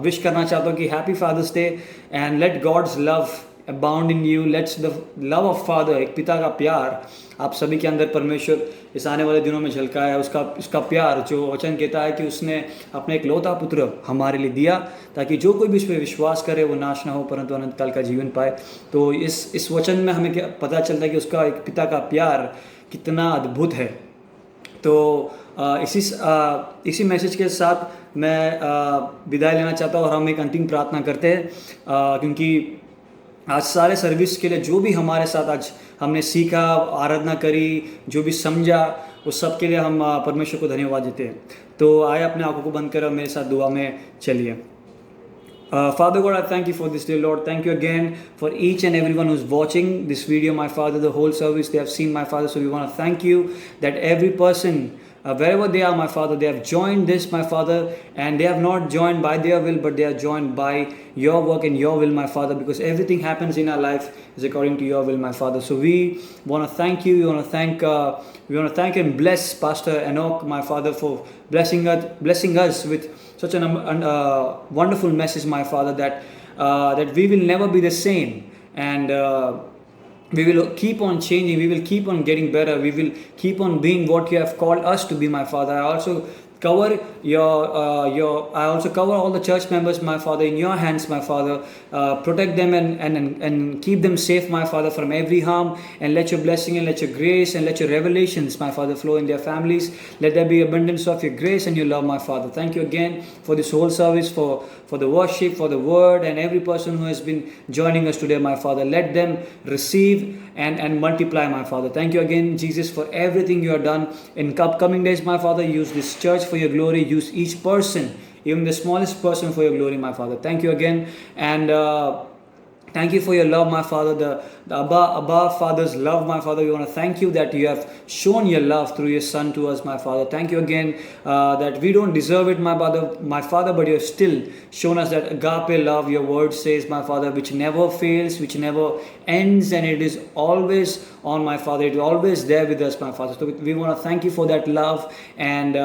विश करना चाहता हूँ कि happy father's day and let God's love abound in you. Let's the love of father, एक पिता का प्यार आप सभी के अंदर परमेश्वर इस आने वाले दिनों में झलका है। उसका प्यार जो वचन कहता है कि उसने अपने एक लौता पुत्र हमारे लिए दिया ताकि जो कोई भी उस पर विश्वास करे वो नाश ना हो परंतु अनंत काल का जीवन पाए। तो इस वचन में हमें क्या पता चलता है कि उसका एक पिता का प्यार कितना अद्भुत है। तो इसी मैसेज के साथ मैं विदाई लेना चाहता हूँ और हम एक अंतिम प्रार्थना करते हैं क्योंकि आज सारे सर्विस के लिए जो भी हमारे साथ आज हमने सीखा, आराधना करी, जो भी समझा, उस सब के लिए हम परमेश्वर को धन्यवाद देते हैं। तो आए अपने आंखों को बंद करें और मेरे साथ दुआ में चलिए। Father God, I thank you for this day, Lord. Thank you again for each and everyone who's watching this video, my Father, the whole service. They have seen, my Father. So we want to thank you that every person, wherever they are, my Father, they have joined this, my Father, and they have not joined by their will, but they are joined by your work and your will, my Father, because everything happens in our life is according to your will, my Father. So we want to thank you. We want to thank and bless Pastor Enoch, my Father, for blessing us with such a wonderful message, my Father, that we will never be the same, and we will keep on changing, we will keep on getting better, we will keep on being what you have called us to be, my Father. I also cover I also cover all the church members, my Father, in your hands, my Father. Protect them and keep them safe, my Father, from every harm, and let your blessing and let your grace and let your revelations, my Father, flow in their families. Let there be abundance of your grace and your love, my Father. Thank you again for this whole service, for the worship, for the word, and every person who has been joining us today, my Father. Let them receive and multiply, my Father. Thank you again, Jesus, for everything you have done in upcoming days, my Father. Use this church for your glory. Use each person, even the smallest person, for your glory, my Father. Thank you again, and thank you for your love, my Father, the Abba Father's love, my Father. We want to thank you that you have shown your love through your Son to us, my Father. Thank you again that we don't deserve it, my Father, but you have still shown us that agape love, your word says, my Father, which never fails, which never ends, and it is always on, my Father. It is always there with us, my Father. So we want to thank you for that love, and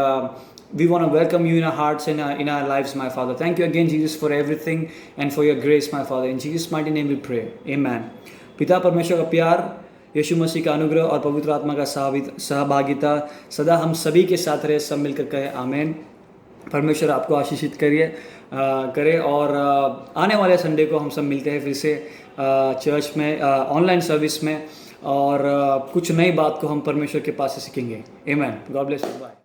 we want to welcome you in our hearts and in our lives, my Father. Thank you again, Jesus, for everything and for your grace, my Father. In Jesus' mighty name we pray. Amen. पिता परमेश्वर का प्यार, यीशु मसीह का अनुग्रह और पवित्र आत्मा का सहभागिता सदा हम सभी के साथ रहे, सब मिलकर कहे आमीन। परमेश्वर आपको आशीषित करे और आने वाले संडे को हम सब मिलते हैं फिर से चर्च में, ऑनलाइन सर्विस में, और कुछ नई बात को हम परमेश्वर के पास से सीखेंगे। आमीन। God bless you. बाय।